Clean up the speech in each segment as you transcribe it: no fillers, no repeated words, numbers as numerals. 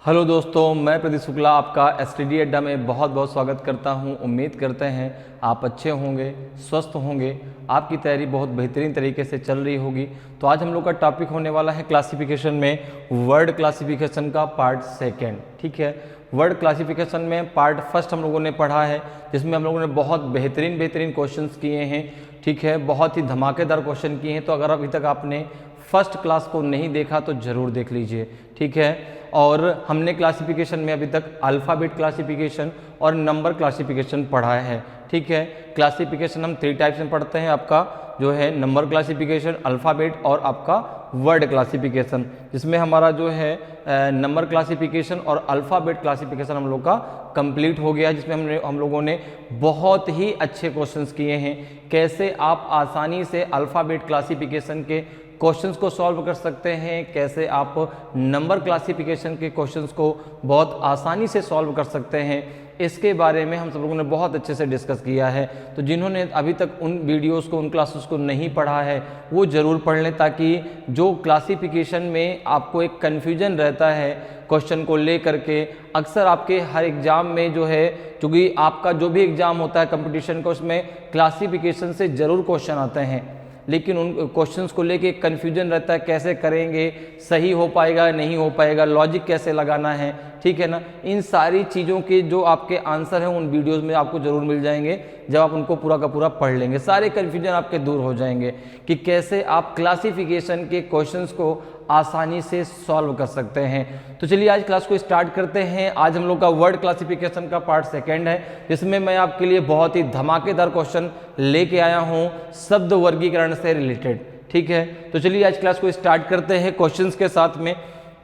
Hello दोस्तों, मैं प्रदीप शुक्ला आपका एसटीडी अड्डा में बहुत बहुत स्वागत करता हूं। उम्मीद करते हैं आप अच्छे होंगे, स्वस्थ होंगे, आपकी तैयारी बहुत बेहतरीन तरीके से चल रही होगी। तो आज हम लोग का टॉपिक होने वाला है क्लासिफिकेशन में वर्ड क्लासिफिकेशन का पार्ट सेकंड। ठीक है, वर्ड क्लासिफिकेशन में पार्ट फर्स्ट हम लोगों ने पढ़ा है, जिसमें हम लोगों ने बहुत बेहतरीन क्वेश्चंस किए हैं। ठीक है, बहुत ही धमाकेदार क्वेश्चन किए हैं। तो अगर अभी तक आपने फर्स्ट क्लास को नहीं देखा तो ज़रूर देख लीजिए। ठीक है, और हमने क्लासिफिकेशन में अभी तक अल्फ़ाबेट क्लासिफिकेशन और नंबर क्लासिफिकेशन पढ़ा है। ठीक है, क्लासिफिकेशन हम 3 टाइप्स में पढ़ते हैं, आपका जो है नंबर क्लासिफिकेशन, अल्फ़ाबेट और आपका वर्ड क्लासिफिकेशन, जिसमें हमारा जो है नंबर क्लासिफिकेशन और अल्फ़ाबेट क्लासिफिकेशन हम लोग का कंप्लीट हो गया, जिसमें हम लोगों ने बहुत ही अच्छे क्वेश्चंस किए हैं। कैसे आप आसानी से अल्फ़ाबेट क्लासिफिकेशन के क्वेश्चंस को सॉल्व कर सकते हैं, कैसे आप नंबर क्लासिफिकेशन के क्वेश्चंस को बहुत आसानी से सॉल्व कर सकते हैं, इसके बारे में हम सब लोगों ने बहुत अच्छे से डिस्कस किया है। तो जिन्होंने अभी तक उन वीडियोस को, उन क्लासेस को नहीं पढ़ा है, वो ज़रूर पढ़ लें, ताकि जो क्लासिफिकेशन में आपको एक कन्फ्यूजन रहता है क्वेश्चन को ले करके, अक्सर आपके हर एग्ज़ाम में जो है, क्योंकि आपका जो भी एग्ज़ाम होता है कंपटीशन का, उसमें क्लासिफिकेशन से ज़रूर क्वेश्चन आते हैं, लेकिन उन क्वेश्चंस को लेके कन्फ्यूजन रहता है, कैसे करेंगे, सही हो पाएगा नहीं हो पाएगा, लॉजिक कैसे लगाना है। ठीक है ना, इन सारी चीज़ों के जो आपके आंसर हैं उन वीडियोस में आपको ज़रूर मिल जाएंगे। जब आप उनको पूरा का पूरा पढ़ लेंगे, सारे कन्फ्यूजन आपके दूर हो जाएंगे कि कैसे आप क्लासिफिकेशन के क्वेश्चंस को आसानी से सॉल्व कर सकते हैं। तो चलिए आज क्लास को स्टार्ट करते हैं। आज हम लोग का वर्ड क्लासिफिकेशन का पार्ट सेकंड है, जिसमें मैं आपके लिए बहुत ही धमाकेदार क्वेश्चन लेके आया हूं शब्द वर्गीकरण से रिलेटेड। ठीक है, तो चलिए आज क्लास को स्टार्ट करते हैं क्वेश्चंस के साथ में।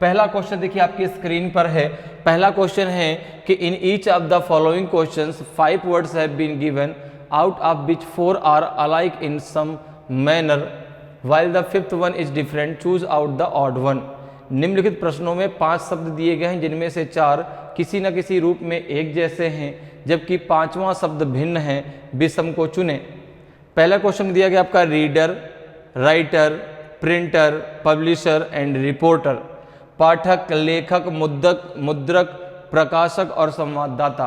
पहला क्वेश्चन देखिए आपकी स्क्रीन पर है। पहला क्वेश्चन है कि in each of the following questions 5 words have been given, out of which 4 are alike in some manner while the fifth one is different, choose out the odd one। निम्नलिखित प्रश्नों में 5 शब्द दिए गए हैं, जिनमें से 4 किसी न किसी रूप में एक जैसे हैं, जबकि 5वां शब्द भिन्न है, विषम को चुने। पहला क्वेश्चन दिया गया आपका reader, writer, printer, publisher and reporter. पाठक, लेखक, मुद्रक, प्रकाशक और संवाददाता।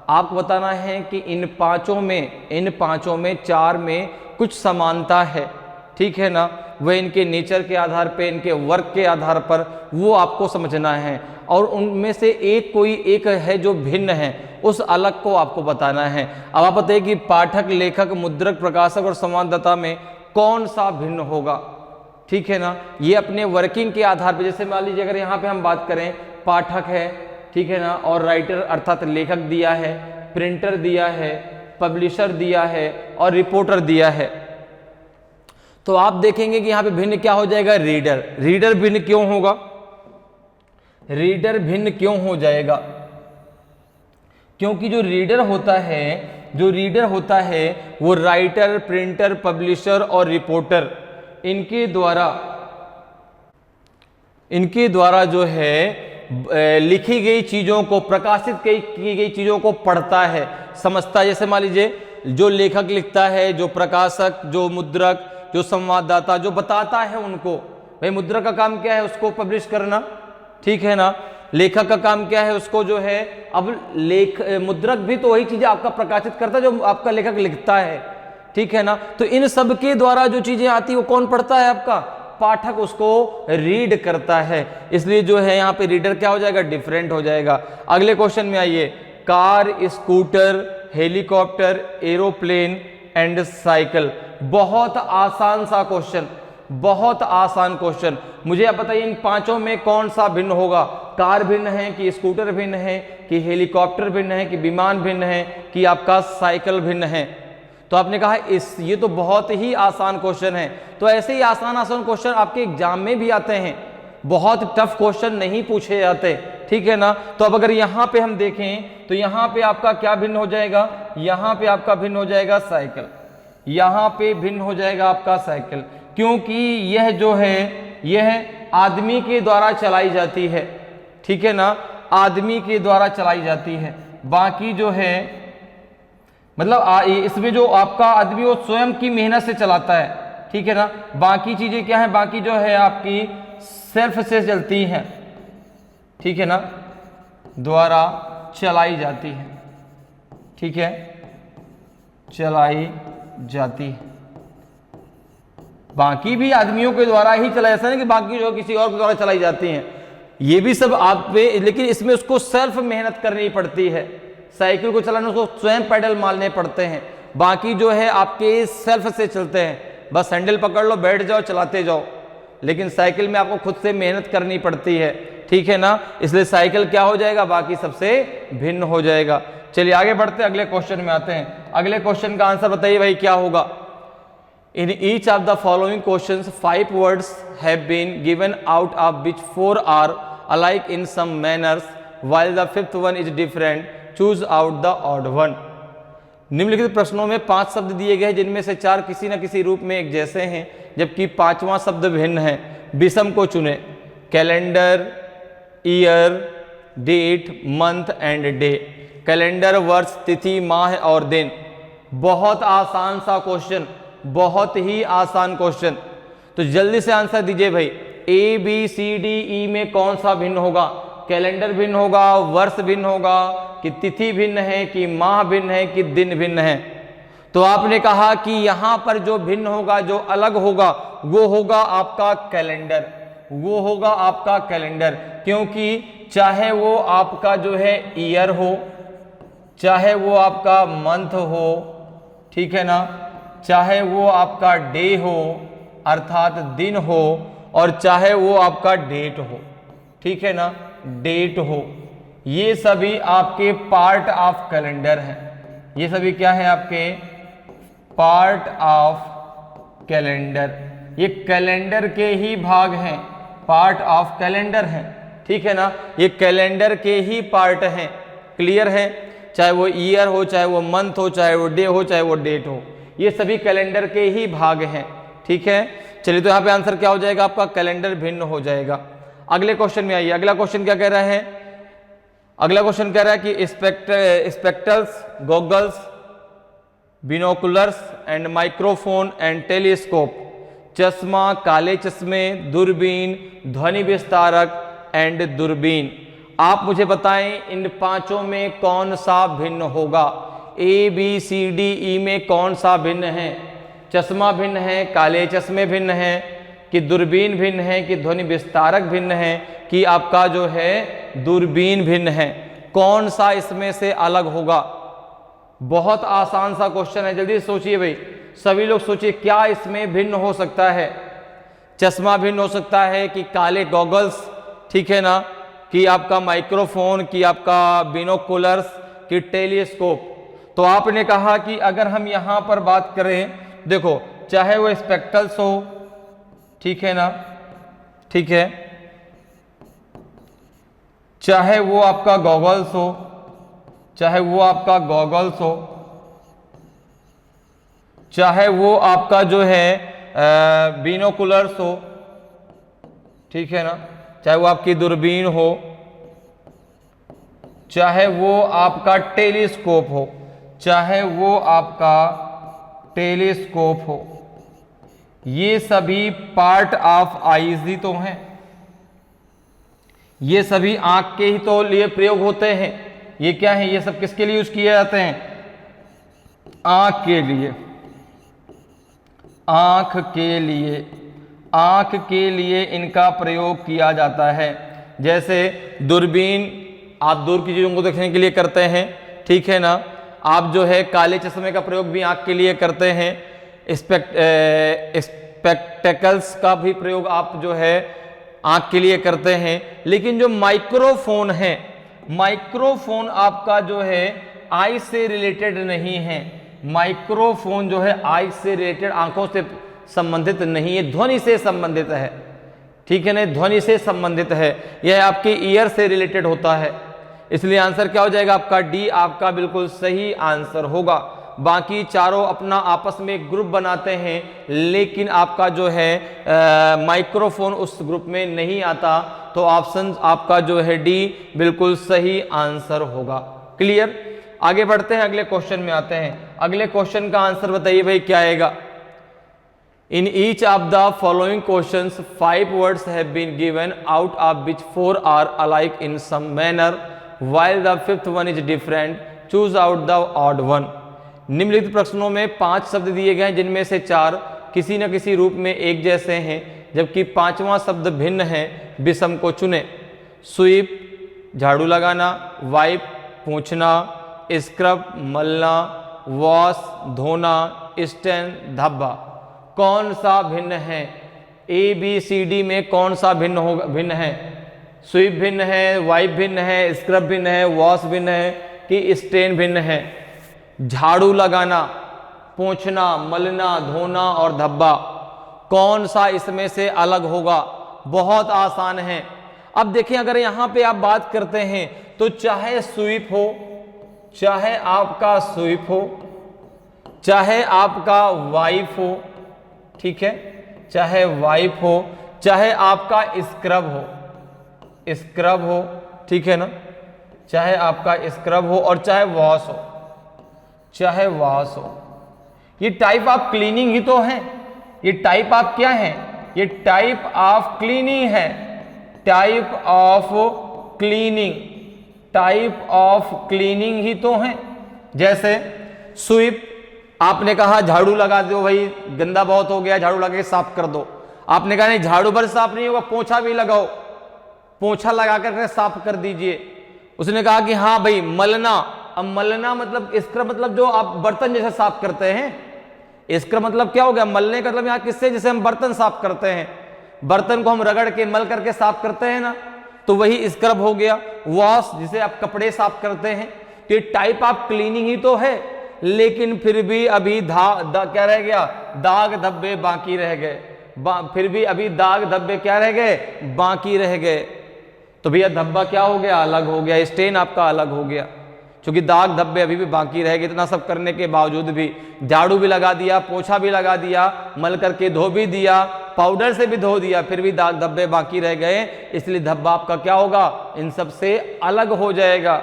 आपको बताना है कि इन पांचों में 4 में कुछ समानता है। ठीक है ना, वह इनके नेचर के आधार पे, इनके वर्क के आधार पर वो आपको समझना है, और उनमें से कोई एक है जो भिन्न है, उस अलग को आपको बताना है। अब आप बताइए कि पाठक, लेखक, मुद्रक, प्रकाशक और संवाददाता में कौन सा भिन्न होगा। ठीक है ना, ये अपने वर्किंग के आधार पर, जैसे मान लीजिए अगर यहाँ पे हम बात करें, पाठक है, ठीक है ना, और राइटर अर्थात लेखक दिया है, प्रिंटर दिया है, पब्लिशर दिया है और रिपोर्टर दिया है, तो आप देखेंगे कि यहां पे भिन्न क्या हो जाएगा, रीडर। रीडर भिन्न क्यों होगा, रीडर भिन्न क्यों हो जाएगा? क्योंकि जो रीडर होता है वो राइटर, प्रिंटर, पब्लिशर और रिपोर्टर, इनके द्वारा जो है लिखी गई चीजों को, प्रकाशित की गई चीजों को पढ़ता है, समझता है। जैसे मान लीजिए जो लेखक लिखता है, जो प्रकाशक, जो मुद्रक, जो संवाददाता, जो बताता है उनको, भाई मुद्रक का काम क्या है, उसको पब्लिश करना। ठीक है ना, लेखक का काम क्या है, उसको जो है, अब मुद्रक भी तो वही चीजें आपका प्रकाशित करता है जो आपका लेखक लिखता है। ठीक है ना, तो इन सब के द्वारा जो चीजें आती है वो कौन पढ़ता है, आपका पाठक उसको रीड करता है। इसलिए जो है यहाँ पे रीडर क्या हो जाएगा, डिफरेंट हो जाएगा। अगले क्वेश्चन में आइए, car, scooter, helicopter, aeroplane and cycle. बहुत आसान सा क्वेश्चन, बहुत आसान क्वेश्चन। मुझे आप बताइए इन पांचों में कौन सा भिन्न होगा? कार भिन्न है कि स्कूटर भिन्न है कि हेलीकॉप्टर भिन्न है कि विमान भिन्न है कि आपका साइकिल भिन्न है? तो आपने कहा ये तो बहुत ही आसान क्वेश्चन है। तो ऐसे ही आसान क्वेश्चन आपके एग्जाम में भी आते हैं, बहुत टफ क्वेश्चन नहीं पूछे जाते। ठीक है ना, तो अब अगर यहाँ पे हम देखें तो यहाँ पे आपका क्या भिन्न हो जाएगा, यहाँ पे आपका भिन्न हो जाएगा साइकिल, यहाँ पे भिन्न हो जाएगा आपका साइकिल, क्योंकि यह जो है यह आदमी के द्वारा चलाई जाती है। ठीक है ना, आदमी के द्वारा चलाई जाती है। बाकी जो है मतलब इसमें जो आपका आदमी वो स्वयं की मेहनत से चलाता है। ठीक है ना, बाकी चीजें क्या है, बाकी जो है आपकी सेल्फ से चलती हैं। ठीक है ना, द्वारा चलाई जाती है। ठीक है, चलाई जाती है। बाकी भी आदमियों के द्वारा ही चलाई, ऐसा नहीं कि बाकी जो किसी और के द्वारा चलाई जाती हैं, ये भी सब आप पे, लेकिन इसमें उसको सेल्फ मेहनत करनी पड़ती है। साइकिल को चलाने उसको स्वयं पैडल मारने पड़ते हैं, बाकी जो है आपके सेल्फ से चलते हैं, बस हैंडल पकड़ लो, बैठ जाओ, चलाते जाओ। लेकिन साइकिल में आपको खुद से मेहनत करनी पड़ती है। ठीक है ना, इसलिए साइकिल क्या हो जाएगा, बाकी सबसे भिन्न हो जाएगा। चलिए आगे बढ़ते हैं, अगले क्वेश्चन में आते हैं। अगले क्वेश्चन का आंसर बताइए भाई क्या होगा। In each of the following questions 5 words have been given out of which 4 are alike in some manners while the 5th one is different, choose out the odd one. निम्नलिखित प्रश्नों में 5 शब्द दिए गए जिनमें से 4 किसी न किसी रूप में एक जैसे हैं, जबकि 5वां शब्द भिन्न है। विषम को चुने। Calendar, year, date, month and day. Calendar वर्ष, तिथि, माह और दिन। बहुत आसान सा क्वेश्चन, बहुत ही आसान क्वेश्चन। तो जल्दी से आंसर दीजिए भाई। ए बी सी डी ई में कौन सा भिन्न होगा? कैलेंडर भिन्न होगा, वर्ष भिन्न होगा, कि तिथि भिन्न है, कि माह भिन्न है, कि दिन भिन्न है? तो आपने कहा कि यहां पर जो भिन्न होगा, जो अलग होगा, वो होगा आपका कैलेंडर, वो होगा आपका कैलेंडर। क्योंकि चाहे वो आपका जो है ईयर हो, चाहे वो आपका मंथ हो, ठीक है ना, चाहे वो आपका डे हो अर्थात दिन हो, और चाहे वो आपका डेट हो, ठीक है ना, डेट हो, ये सभी आपके पार्ट ऑफ कैलेंडर हैं। ये सभी क्या है? आपके पार्ट ऑफ कैलेंडर। ये कैलेंडर के ही भाग हैं, पार्ट ऑफ कैलेंडर हैं, ठीक है ना, ये कैलेंडर के ही पार्ट हैं। क्लियर है? चाहे वो ईयर हो, चाहे वो मंथ हो, चाहे वो डे हो, चाहे वो डेट हो, ये सभी कैलेंडर के ही भाग हैं। ठीक है, चलिए तो यहाँ पे आंसर क्या हो जाएगा आपका? कैलेंडर भिन्न हो जाएगा। अगले क्वेश्चन में आइए। अगला क्वेश्चन क्या कह रहा है? अगला क्वेश्चन कह रहा है कि spectacles, goggles, binoculars and microphone and telescope. चश्मा, काले चश्मे, दूरबीन, ध्वनि विस्तारक एंड दूरबीन। आप मुझे बताएं इन 5 में कौन सा भिन्न होगा? ए बी सी डी ई में कौन सा भिन्न है? चश्मा भिन्न है, काले चश्मे भिन्न है, कि दूरबीन भिन्न है, कि ध्वनि विस्तारक भिन्न है, कि आपका जो है दूरबीन भिन्न है? कौन सा इसमें से अलग होगा? बहुत आसान सा क्वेश्चन है, जल्दी सोचिए भाई, सभी लोग सोचिए क्या इसमें भिन्न हो सकता है? चश्मा भिन्न हो सकता है, कि काले गॉगल्स, ठीक है ना, कि आपका माइक्रोफोन, कि आपका बिनोकुलर्स, कि टेलीस्कोप। तो आपने कहा कि अगर हम यहां पर बात करें, देखो चाहे वो स्पेक्टल्स हो, ठीक है ना, ठीक है, चाहे वो आपका गॉगल्स हो, चाहे वो आपका गॉगल्स हो, चाहे वो आपका जो है बिनोकुलर्स हो, ठीक है ना, चाहे वो आपकी दूरबीन हो, चाहे वो आपका टेलीस्कोप हो, चाहे वो आपका टेलीस्कोप हो, ये सभी पार्ट ऑफ आईज ही तो हैं। ये सभी आंख के ही तो लिए प्रयोग होते हैं। ये क्या है? ये सब किसके लिए यूज किए जाते हैं? आंख के लिए, आंख के लिए, आंख के लिए इनका प्रयोग किया जाता है। जैसे दूरबीन आप दूर की चीजों को देखने के लिए करते हैं, ठीक है ना, आप जो है काले चश्मे का प्रयोग भी आंख के लिए करते हैं। स्पेक्टेकल्स का भी प्रयोग आप जो है आंख के लिए करते हैं। लेकिन जो माइक्रोफोन है, माइक्रोफोन आपका जो है आई से रिलेटेड नहीं है। माइक्रोफोन जो है आई से रिलेटेड, आंखों से संबंधित नहीं है, ध्वनि से संबंधित है, ठीक है ना, ध्वनि से संबंधित है, यह आपके ईयर से रिलेटेड होता है। इसलिए आंसर क्या हो जाएगा आपका? डी आपका बिल्कुल सही आंसर होगा। बाकी चारों अपना आपस में एक ग्रुप बनाते हैं, लेकिन आपका जो है माइक्रोफोन उस ग्रुप में नहीं आता, तो ऑप्शन आपका जो है डी बिल्कुल सही आंसर होगा। क्लियर? आगे बढ़ते हैं, अगले क्वेश्चन में आते हैं। अगले क्वेश्चन का आंसर बताइए भाई क्या आएगा? In each of the following questions 5 words have been given out of which 4 are alike in some manner while the fifth one is different, choose out the odd one। निम्नलिखित प्रश्नों में 5 शब्द दिए गए हैं जिनमें से 4 किसी न किसी रूप में एक जैसे हैं, जबकि 5वां शब्द भिन्न है, विषम को चुने। स्वीप झाड़ू लगाना, वाइप पोंछना, स्क्रब मलना, वॉश धोना, स्टैंड धब्बा। कौन सा भिन्न है? ए बी सी डी में कौन सा भिन्न होगा? भिन्न है, स्वीप भिन्न है, वाइप भिन्न है, स्क्रब भिन्न है, वॉश भिन्न है कि स्टेन भिन्न है? झाड़ू लगाना, पोंछना, मलना, धोना और धब्बा, कौन सा इसमें से अलग होगा? बहुत आसान है। अब देखिए, अगर यहां पे आप बात करते हैं तो चाहे स्वीप हो, चाहे आपका स्वीप हो, चाहे आपका वाइप हो, ठीक है, चाहे वाइप हो, चाहे आपका स्क्रब हो, स्क्रब हो, ठीक है ना, चाहे आपका स्क्रब हो और चाहे वॉश हो, चाहे वॉश हो, ये टाइप ऑफ क्लीनिंग ही तो है। ये टाइप ऑफ क्या है? ये टाइप ऑफ क्लीनिंग है, type of cleaning, type of cleaning ही तो है। जैसे स्वीप, आपने कहा झाड़ू लगा दो भाई, गंदा बहुत हो गया, झाड़ू लगा के साफ कर दो। आपने कहा नहीं, झाड़ू भर साफ नहीं होगा, पोंछा भी लगाओ, पोंछा लगा कर साफ कर दीजिए। उसने कहा कि हाँ भाई मलना। अब मलना मतलब, इसका मतलब जो आप बर्तन जैसे साफ करते हैं, इसका मतलब क्या हो गया? मलने का मतलब यहाँ किससे? जैसे हम बर्तन साफ करते हैं, बर्तन को हम रगड़ के मल करके साफ करते हैं ना, तो वही स्क्रब हो गया। वॉश, जिसे आप कपड़े साफ करते हैं, तो ये टाइप ऑफ क्लीनिंग ही तो है। लेकिन फिर भी अभी क्या रह गया? दाग धब्बे बाकी रह गए। फिर भी अभी दाग धब्बे क्या रह गए? बाकी रह गए। तो भैया धब्बा क्या हो गया? अलग हो गया, स्टेन आपका अलग हो गया, क्योंकि दाग धब्बे अभी भी बाकी रह गए। इतना सब करने के बावजूद भी, झाड़ू भी लगा दिया, पोछा भी लगा दिया, मल करके धो भी दिया, पाउडर से भी धो दिया, फिर भी दाग धब्बे बाकी रह गए। इसलिए धब्बा आपका क्या होगा? इन सब से अलग हो जाएगा।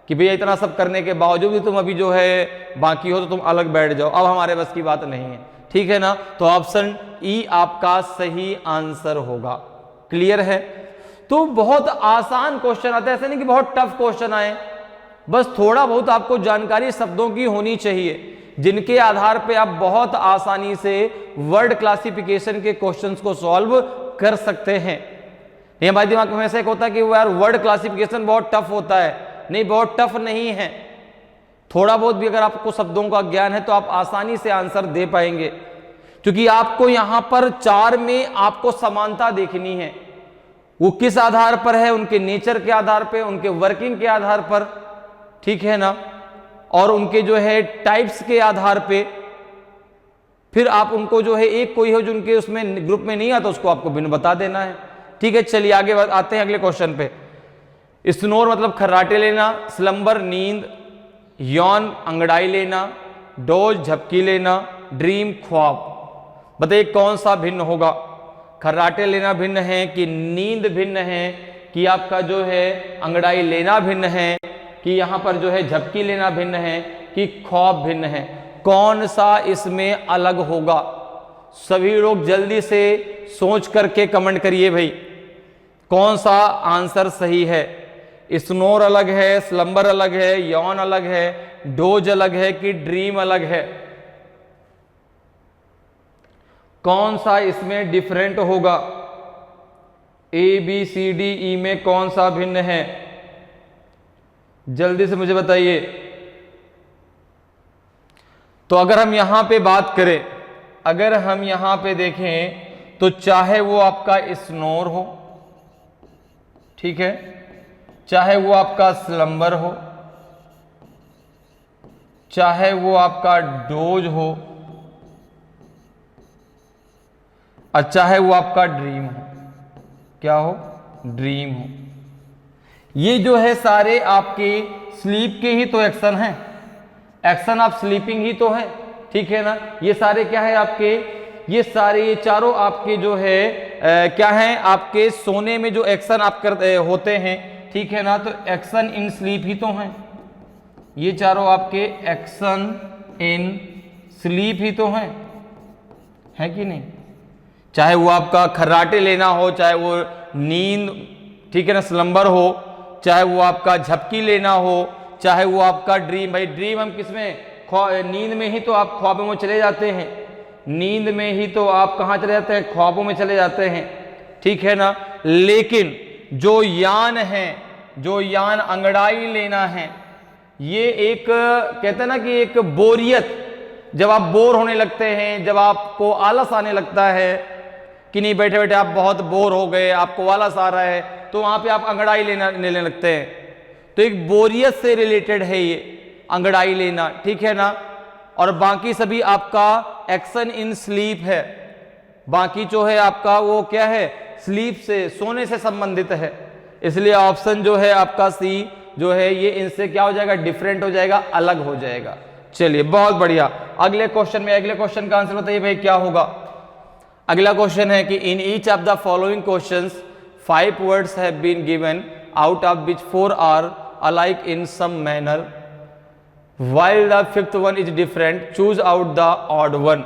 कि भैया इतना सब करने के बावजूद भी तुम अभी जो है बाकी हो, तो तुम अलग बैठ जाओ, अब हमारे बस की बात नहीं है, ठीक है ना। तो ऑप्शन ई आपका सही आंसर होगा। क्लियर है? तो बहुत आसान क्वेश्चन आता है, ऐसे नहीं कि बहुत टफ क्वेश्चन आए, बस थोड़ा बहुत आपको जानकारी शब्दों की होनी चाहिए, जिनके आधार पे आप बहुत आसानी से वर्ड क्लासिफिकेशन के क्वेश्चंस को सॉल्व कर सकते हैं। ये हमारे दिमाग में ऐसा एक होता है कि वो यार वर्ड क्लासिफिकेशन बहुत टफ होता है। नहीं, बहुत टफ नहीं है। थोड़ा बहुत भी अगर आपको शब्दों का ज्ञान है तो आप आसानी से आंसर दे पाएंगे, क्योंकि आपको यहां पर 4 में आपको समानता देखनी है। वो किस आधार पर है? उनके नेचर के आधार पर, उनके वर्किंग के आधार पर, ठीक है ना, और उनके जो है टाइप्स के आधार पे। फिर आप उनको जो है, एक कोई हो जो उनके उसमें ग्रुप में नहीं आता, उसको आपको भिन्न बता देना है। ठीक है, चलिए आगे आते हैं अगले क्वेश्चन पे। स्नोर मतलब खर्राटे लेना, स्लम्बर नींद, यौन अंगड़ाई लेना, डोज झपकी लेना, ड्रीम ख्वाब। बताइए कौन सा भिन्न होगा? खर्राटे लेना भिन्न है कि नींद भिन्न है कि आपका जो है अंगड़ाई लेना भिन्न है कि यहां पर जो है झपकी लेना भिन्न है कि ख्वाब भिन्न है? कौन सा इसमें अलग होगा? सभी लोग जल्दी से सोच करके कमेंट करिए भाई, कौन सा आंसर सही है? स्नोर अलग है, स्लम्बर अलग है, यौन अलग है, डोज अलग है कि ड्रीम अलग है? कौन सा इसमें डिफरेंट होगा? ए बी सी डी ई में कौन सा भिन्न है? जल्दी से मुझे बताइए। तो अगर हम यहां पे बात करें, अगर हम यहां पे देखें तो चाहे वो आपका स्नोर हो, ठीक है, चाहे वो आपका स्लम्बर हो, चाहे वो आपका डोज हो, और चाहे वो आपका ड्रीम हो, क्या हो? ड्रीम हो। ये जो है सारे आपके स्लीप के ही तो एक्शन हैं, एक्शन ऑफ स्लीपिंग ही तो है, ठीक है ना। ये सारे क्या है आपके? ये सारे, ये चारों आपके जो है क्या है? आपके सोने में जो एक्शन आप करते होते हैं, ठीक है ना, तो एक्शन इन स्लीप ही तो हैं। ये चारों आपके एक्शन इन स्लीप ही तो हैं, है कि नहीं? चाहे वो आपका खर्राटे लेना हो, चाहे वो नींद, ठीक है ना, स्लम्बर हो, चाहे वो आपका झपकी लेना हो, चाहे वो आपका ड्रीम, भाई ड्रीम हम किसमें, नींद में ही तो आप ख्वाबों में चले जाते हैं, नींद में ही तो आप कहाँ चले जाते हैं, ख्वाबों में चले जाते हैं, ठीक है ना। लेकिन जो यान है, जो यान अंगड़ाई लेना है, ये एक कहते हैं ना कि एक बोरियत, जब आप बोर होने लगते हैं, जब आपको आलस आने लगता है कि नहीं बैठे बैठे आप बहुत बोर हो गए, आपको आलस आ रहा है, तो वहां पे आप अंगड़ाई लेने लगते हैं। तो एक बोरियत से रिलेटेड है ये अंगड़ाई लेना, ठीक है ना। और बाकी सभी आपका एक्शन इन स्लीप है, बाकी जो है आपका वो क्या है, स्लीप से, सोने से संबंधित है। इसलिए ऑप्शन जो है आपका सी जो है ये इनसे क्या हो जाएगा, डिफरेंट हो जाएगा, अलग हो जाएगा। चलिए बहुत बढ़िया, अगले क्वेश्चन में, अगले क्वेश्चन का आंसर बताइए भाई क्या होगा। अगला क्वेश्चन है कि in each of the following questions 5 words have been given out of which 4 are alike in some manner while the 5th one is different, choose out the odd one.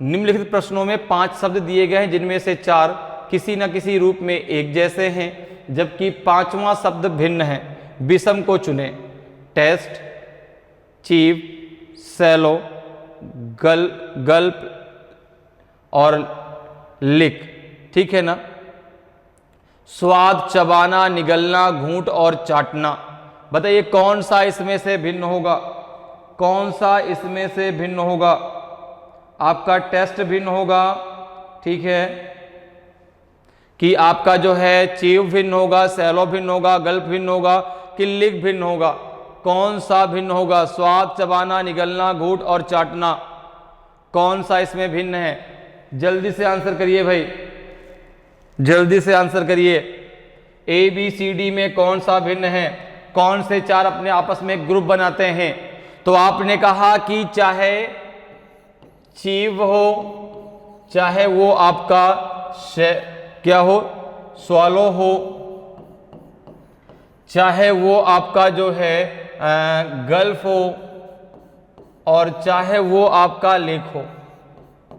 निम्नलिखित प्रश्नों में 5 शब्द दिए गए हैं जिनमें से 4 किसी न किसी रूप में एक जैसे हैं, जबकि 5वां शब्द भिन्न है। विषम को चुने, टेस्ट, चीव, सैलो, गल्प और लिक, ठीक है ना। स्वाद, चबाना, निगलना, घूंट और चाटना, बताइए कौन सा इसमें से भिन्न होगा, कौन सा इसमें से भिन्न होगा। आपका टेस्ट भिन्न होगा, ठीक है, कि आपका जो है चीव भिन्न होगा, सैलो भिन्न होगा, गल्प भिन्न होगा, कि लिक भिन्न होगा। कौन सा भिन्न होगा, स्वाद, चबाना, निगलना, घूंट और चाटना, कौन सा इसमें भिन्न है। जल्दी से आंसर करिए भाई, जल्दी से आंसर करिए। ए बी सी डी में कौन सा भिन्न है, कौन से 4 अपने आपस में ग्रुप बनाते हैं। तो आपने कहा कि चाहे चीव हो, चाहे वो आपका क्या हो, स्वालो हो, चाहे वो आपका जो है गल्फ हो, और चाहे वो आपका लिक हो,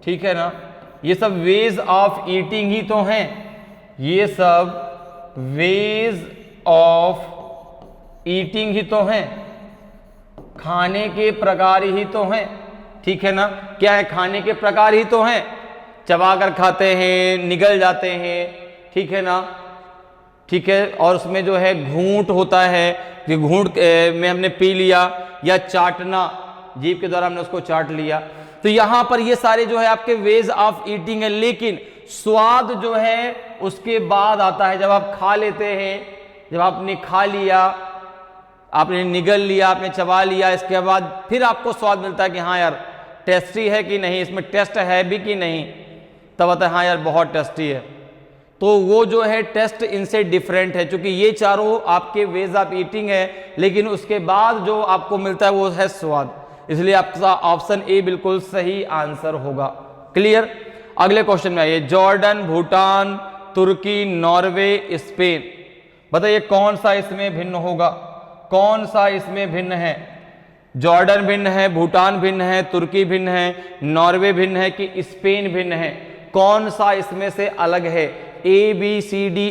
ठीक है ना। ये सब वेज ऑफ ईटिंग ही तो हैं, ये सब वेज ऑफ ईटिंग ही तो हैं, खाने के प्रकार ही तो हैं, ठीक है ना। क्या है, खाने के प्रकार ही तो हैं, चबा कर खाते हैं, निगल जाते हैं, ठीक है ना, ठीक है। और उसमें जो है घूंट होता है, कि घूंट में हमने पी लिया, या चाटना, जीभ के द्वारा हमने उसको चाट लिया। तो यहां पर ये सारे जो है आपके वेज ऑफ ईटिंग है। लेकिन स्वाद जो है उसके बाद आता है, जब आप खा लेते हैं, जब आपने खा लिया, आपने निगल लिया, आपने चबा लिया, इसके बाद फिर आपको स्वाद मिलता है कि हाँ यार टेस्टी है कि नहीं, इसमें टेस्ट है भी कि नहीं, तब आता है हाँ यार बहुत टेस्टी है। तो वो जो है टेस्ट इनसे डिफरेंट है, क्योंकि ये चारों आपके वेज ऑफ ईटिंग है, लेकिन उसके बाद जो आपको मिलता है वो है स्वाद। इसलिए आपका ऑप्शन ए बिल्कुल सही आंसर होगा। क्लियर। अगले क्वेश्चन में आइए। जॉर्डन, भूटान, तुर्की, नॉर्वे, स्पेन, बताइए कौन सा इसमें भिन्न होगा, कौन सा इसमें भिन्न है। जॉर्डन भिन्न है, भूटान भिन्न है, तुर्की भिन्न है, नॉर्वे भिन्न है, कि स्पेन भिन्न है। कौन सा इसमें से अलग है। ए बी सी डी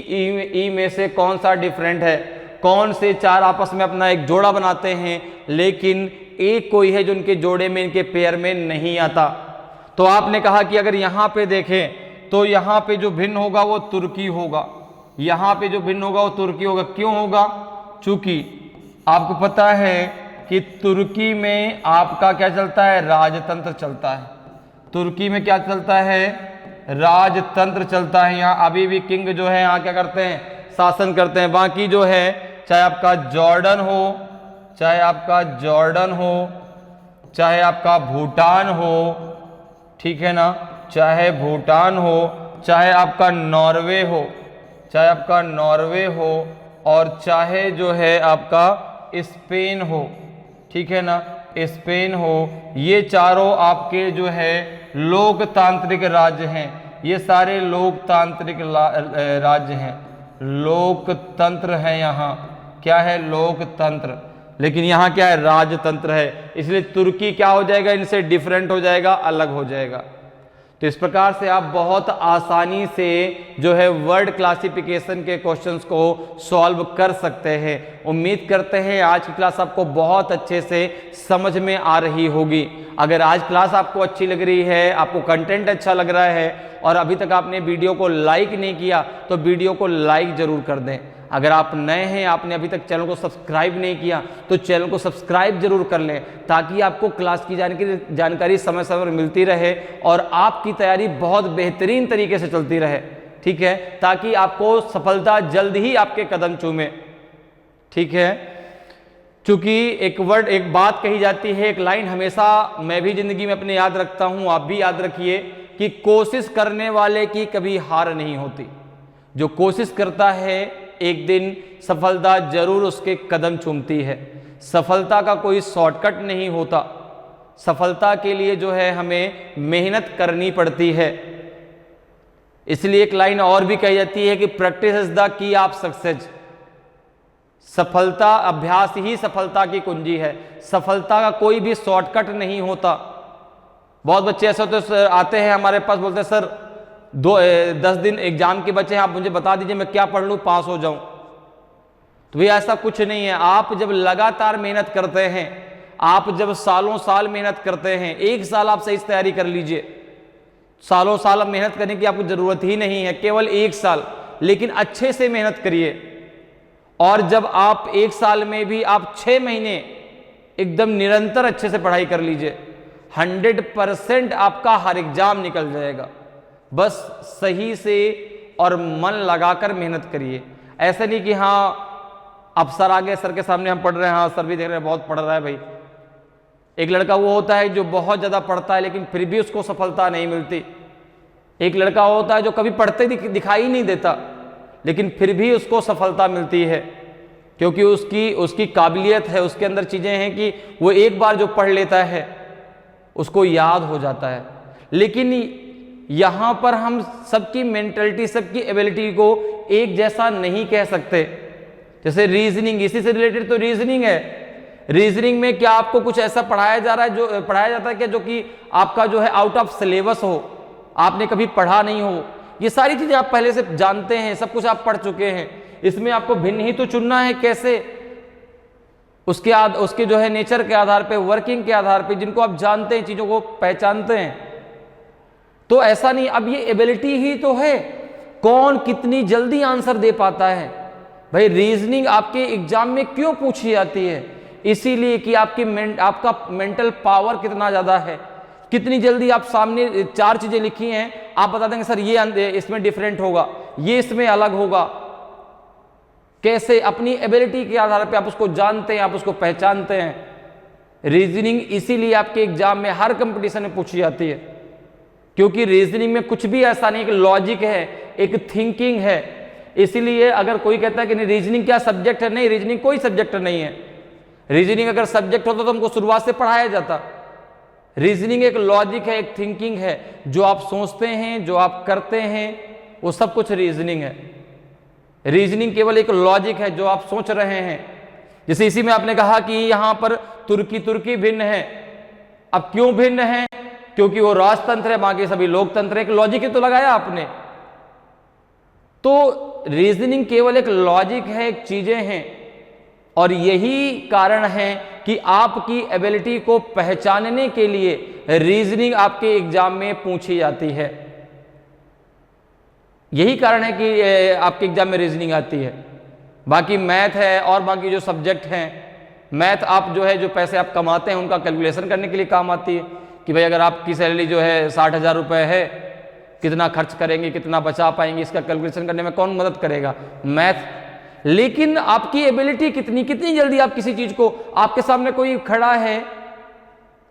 ई में से कौन सा डिफरेंट है। कौन से 4 आपस में अपना एक जोड़ा बनाते हैं, लेकिन एक कोई है जो उनके जोड़े में, इनके पेयर में नहीं आता। तो आपने कहा कि अगर यहां पे देखें तो यहां पे जो भिन्न होगा वो तुर्की होगा, यहां पे जो भिन्न होगा वो तुर्की होगा। क्यों होगा, चूंकि आपको पता है कि तुर्की में आपका क्या चलता है, राजतंत्र चलता है। तुर्की में क्या चलता है, राजतंत्र चलता है। यहाँ अभी भी किंग जो है यहाँ क्या करते हैं, शासन करते हैं। बाकी जो है चाहे आपका जॉर्डन हो, चाहे आपका जॉर्डन हो, चाहे आपका भूटान हो, ठीक है ना, चाहे भूटान हो, चाहे आपका नॉर्वे हो, चाहे आपका नॉर्वे हो, और चाहे जो है आपका स्पेन हो, ठीक है ना, स्पेन हो, ये चारों आपके जो है लोकतांत्रिक राज्य हैं। ये सारे लोकतांत्रिक राज्य हैं, लोकतंत्र है। यहाँ क्या है, लोकतंत्र, लेकिन यहाँ क्या है, राजतंत्र है। इसलिए तुर्की क्या हो जाएगा, इनसे डिफरेंट हो जाएगा, अलग हो जाएगा। तो इस प्रकार से आप बहुत आसानी से जो है वर्ड क्लासिफिकेशन के क्वेश्चंस को सॉल्व कर सकते हैं। उम्मीद करते हैं आज की क्लास आपको बहुत अच्छे से समझ में आ रही होगी। अगर आज क्लास आपको अच्छी लग रही है, आपको कंटेंट अच्छा लग रहा है और अभी तक आपने वीडियो को लाइक नहीं किया तो वीडियो को लाइक जरूर कर दें। अगर आप नए हैं, आपने अभी तक चैनल को सब्सक्राइब नहीं किया तो चैनल को सब्सक्राइब जरूर कर लें, ताकि आपको क्लास की जानकारी समय समय पर मिलती रहे और आपकी तैयारी बहुत बेहतरीन तरीके से चलती रहे। ठीक है, ताकि आपको सफलता जल्द ही आपके कदम चूमे। ठीक है, चूंकि एक बात कही जाती है, एक लाइन हमेशा मैं भी जिंदगी में अपने याद रखता हूं, आप भी याद रखिए कि कोशिश करने वाले की कभी हार नहीं होती। जो कोशिश करता है एक दिन सफलता जरूर उसके कदम चूमती है। सफलता का कोई शॉर्टकट नहीं होता, सफलता के लिए जो है हमें मेहनत करनी पड़ती है। इसलिए एक लाइन और भी कही जाती है कि practice is the key of success. सफलता, अभ्यास ही सफलता की कुंजी है। सफलता का कोई भी शॉर्टकट नहीं होता। बहुत बच्चे ऐसे होते आते हैं हमारे पास, बोलते हैं सर 10 दिन एग्जाम के बच्चे हैं, आप मुझे बता दीजिए मैं क्या पढ़ लूं पास हो जाऊं। तो भैया ऐसा कुछ नहीं है। आप जब लगातार मेहनत करते हैं, आप जब सालों साल मेहनत करते हैं, एक साल आप सही से तैयारी कर लीजिए, सालों साल आप मेहनत करने की आपको जरूरत ही नहीं है, केवल एक साल, लेकिन अच्छे से मेहनत करिए। और जब आप एक साल में भी आप 6 महीने एकदम निरंतर अच्छे से पढ़ाई कर लीजिए, 100% आपका हर एग्जाम निकल जाएगा। बस सही से और मन लगाकर मेहनत करिए। ऐसा नहीं कि हाँ अब सर आ गए, सर के सामने हम पढ़ रहे हैं, हाँ सर भी देख रहे हैं बहुत पढ़ रहा है भाई। एक लड़का वो होता है जो बहुत ज्यादा पढ़ता है लेकिन फिर भी उसको सफलता नहीं मिलती। एक लड़का होता है जो कभी पढ़ते दिखाई नहीं देता लेकिन फिर भी उसको सफलता मिलती है, क्योंकि उसकी काबिलियत है, उसके अंदर चीजें हैं कि वो एक बार जो पढ़ लेता है उसको याद हो जाता है। लेकिन यहां पर हम सबकी मेंटलिटी, सबकी एबिलिटी को एक जैसा नहीं कह सकते। जैसे रीजनिंग, इसी से रिलेटेड तो रीजनिंग है। रीजनिंग में क्या आपको कुछ ऐसा पढ़ाया जा रहा है, जो पढ़ाया जाता है क्या जो कि आपका जो है आउट ऑफ सिलेबस हो, आपने कभी पढ़ा नहीं हो? ये सारी चीजें आप पहले से जानते हैं, सब कुछ आप पढ़ चुके हैं। इसमें आपको भिन्न ही तो चुनना है, कैसे उसके जो है नेचर के आधार पे, वर्किंग के आधार पे, जिनको आप जानते हैं, चीजों को पहचानते हैं। तो ऐसा नहीं, अब ये एबिलिटी ही तो है, कौन कितनी जल्दी आंसर दे पाता है। भाई रीजनिंग आपके एग्जाम में क्यों पूछी जाती है? इसीलिए कि आपका मेंटल पावर कितना ज्यादा है, कितनी जल्दी आप सामने 4 चीजें लिखी हैं, आप बता देंगे सर ये इसमें डिफरेंट होगा, ये इसमें अलग होगा। कैसे? अपनी एबिलिटी के आधार पे आप उसको जानते हैं, आप उसको पहचानते हैं। रीजनिंग इसीलिए आपके एग्जाम में हर कंपटीशन में पूछी जाती है, क्योंकि रीजनिंग में कुछ भी ऐसा नहीं, एक लॉजिक है, एक थिंकिंग है। इसीलिए अगर कोई कहता है कि नहीं रीजनिंग क्या सब्जेक्ट है, नहीं, रीजनिंग कोई सब्जेक्ट नहीं है। रीजनिंग अगर सब्जेक्ट होता तो हमको शुरुआत से पढ़ाया जाता। रीजनिंग एक लॉजिक है, एक थिंकिंग है, जो आप सोचते हैं, जो आप करते हैं, वो सब कुछ रीजनिंग है। रीजनिंग केवल एक लॉजिक है जो आप सोच रहे हैं। जैसे इसी में आपने कहा कि यहां पर तुर्की भिन्न है। अब क्यों भिन्न है? क्योंकि वो राजतंत्र है, बाकी सभी लोकतंत्र है। एक लॉजिक ही तो लगाया आपने। तो रीजनिंग केवल एक लॉजिक है, एक चीजें हैं, और यही कारण है कि आपकी एबिलिटी को पहचानने के लिए रीजनिंग आपके एग्जाम में पूछी जाती है। यही कारण है कि आपके एग्जाम में रीजनिंग आती है। बाकी मैथ है और बाकी जो सब्जेक्ट हैं, मैथ आप जो है जो पैसे आप कमाते हैं उनका कैलकुलेशन करने के लिए काम आती है कि भाई अगर आपकी सैलरी जो है 60,000 रुपये है, कितना खर्च करेंगे, कितना बचा पाएंगे, इसका कैलकुलेशन करने में कौन मदद करेगा? मैथ। लेकिन आपकी एबिलिटी कितनी जल्दी आप किसी चीज को, आपके सामने कोई खड़ा है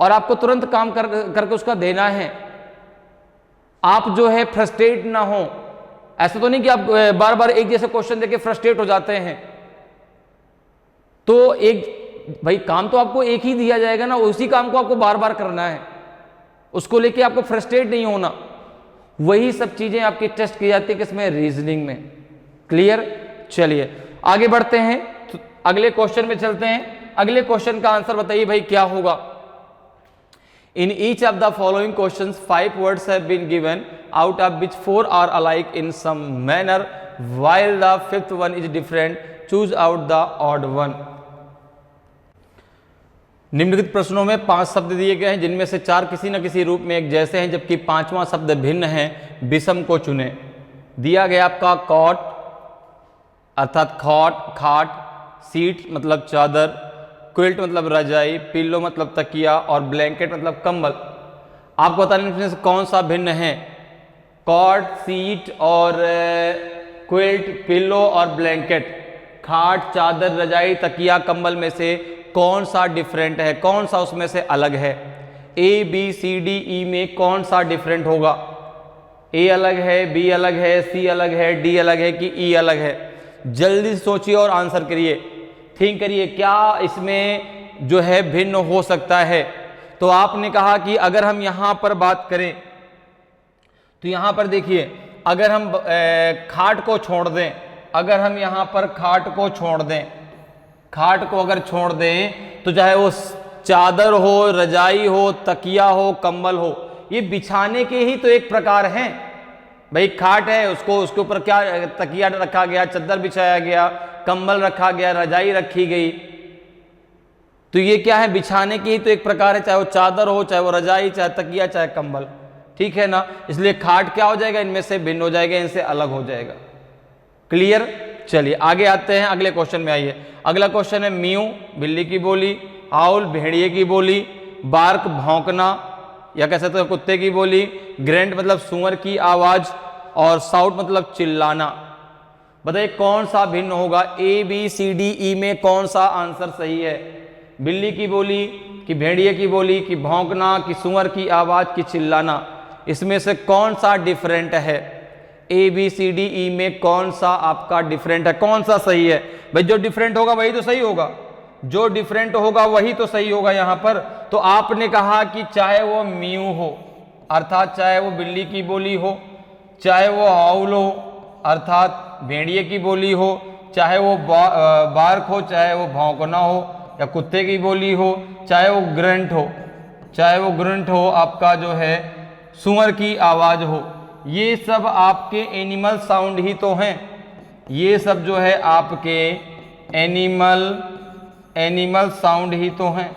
और आपको तुरंत काम करके उसका देना है, आप जो है फ्रस्ट्रेट ना हो। ऐसा तो नहीं कि आप बार बार एक जैसे क्वेश्चन देके फ्रस्ट्रेट हो जाते हैं। तो एक भाई काम तो आपको एक ही दिया जाएगा ना, उसी काम को आपको बार बार करना है, उसको लेके आपको फ्रस्ट्रेट नहीं होना। वही सब चीजें आपकी टेस्ट की जाती है किसमें? रीजनिंग में। क्लियर? चलिए आगे बढ़ते हैं, तो अगले क्वेश्चन में चलते हैं। अगले क्वेश्चन का आंसर बताइए भाई क्या होगा। In each of the following questions, 5 words have been given, out of which 4 are alike in some manner, while the 5th one is different. Choose out the odd one. निम्नलिखित प्रश्नों में 5 शब्द दिए गए हैं, जिनमें से 4 किसी न किसी रूप में एक जैसे हैं, जबकि 5वां शब्द भिन्न है। विषम को चुने। दिया गया आपका कॉट अर्थात खाट, सीट मतलब चादर, क्विल्ट मतलब रजाई, पिल्लो मतलब तकिया और ब्लैंकेट मतलब कंबल। आपको बताना इनमें से कौन सा भिन्न है। कॉट, सीट और क्विल्ट, पिल्लो और ब्लैंकेट, खाट, चादर, रजाई, तकिया, कंबल में से कौन सा डिफरेंट है, कौन सा उसमें से अलग है। ए बी सी डी ई में कौन सा डिफरेंट होगा। ए अलग है, बी अलग है, सी अलग है, डी अलग है कि ई अलग है। जल्दी से सोचिए और आंसर करिए, थिंक करिए, क्या इसमें जो है भिन्न हो सकता है। तो आपने कहा कि अगर हम यहां पर बात करें तो यहां पर देखिए, अगर हम खाट को छोड़ दें, अगर हम यहां पर खाट को छोड़ दें, खाट को अगर छोड़ दें तो चाहे वो चादर हो, रजाई हो, तकिया हो, कंबल हो, ये बिछाने के ही तो एक प्रकार हैं। भाई खाट है, उसके ऊपर क्या तकिया रखा गया, चादर बिछाया गया, कंबल रखा गया, रजाई रखी गई, तो ये क्या है, बिछाने की ही तो एक प्रकार है, चाहे वो चादर हो, चाहे वो रजाई, चाहे तकिया, चाहे कंबल। ठीक है ना। इसलिए खाट क्या हो जाएगा, इनमें से भिन्न हो जाएगा, इनसे अलग हो जाएगा। क्लियर। चलिए आगे आते हैं, अगले क्वेश्चन में आइए। अगला क्वेश्चन है म्यू बिल्ली की बोली, आउल भेड़िए की बोली, बार्क भौंकना या कह सकते हो कुत्ते की बोली, ग्रेंट मतलब सुअर की आवाज और साउट मतलब चिल्लाना। बताइए कौन सा भिन्न होगा। ए बी सी डी ई में कौन सा आंसर सही है। बिल्ली की बोली कि भेड़िए की बोली कि भौंकना कि सुअर की आवाज कि चिल्लाना, इसमें से कौन सा डिफरेंट है। ए बी सी डी ई में कौन सा आपका डिफरेंट है, कौन सा सही है। भाई जो डिफरेंट होगा वही तो सही होगा, जो डिफरेंट होगा वही तो सही होगा यहां पर। तो आपने कहा कि चाहे वो म्यू हो अर्थात चाहे वो बिल्ली की बोली हो, चाहे वो हाउल हो अर्थात भेड़िए की बोली हो, चाहे वो बार्क हो, चाहे वो भौंकना हो या कुत्ते की बोली हो, चाहे वो ग्रंट हो, चाहे वो ग्रंट हो आपका जो है सुअर की आवाज हो, ये सब आपके एनिमल साउंड ही तो हैं। ये सब जो है आपके एनिमल साउंड ही तो हैं।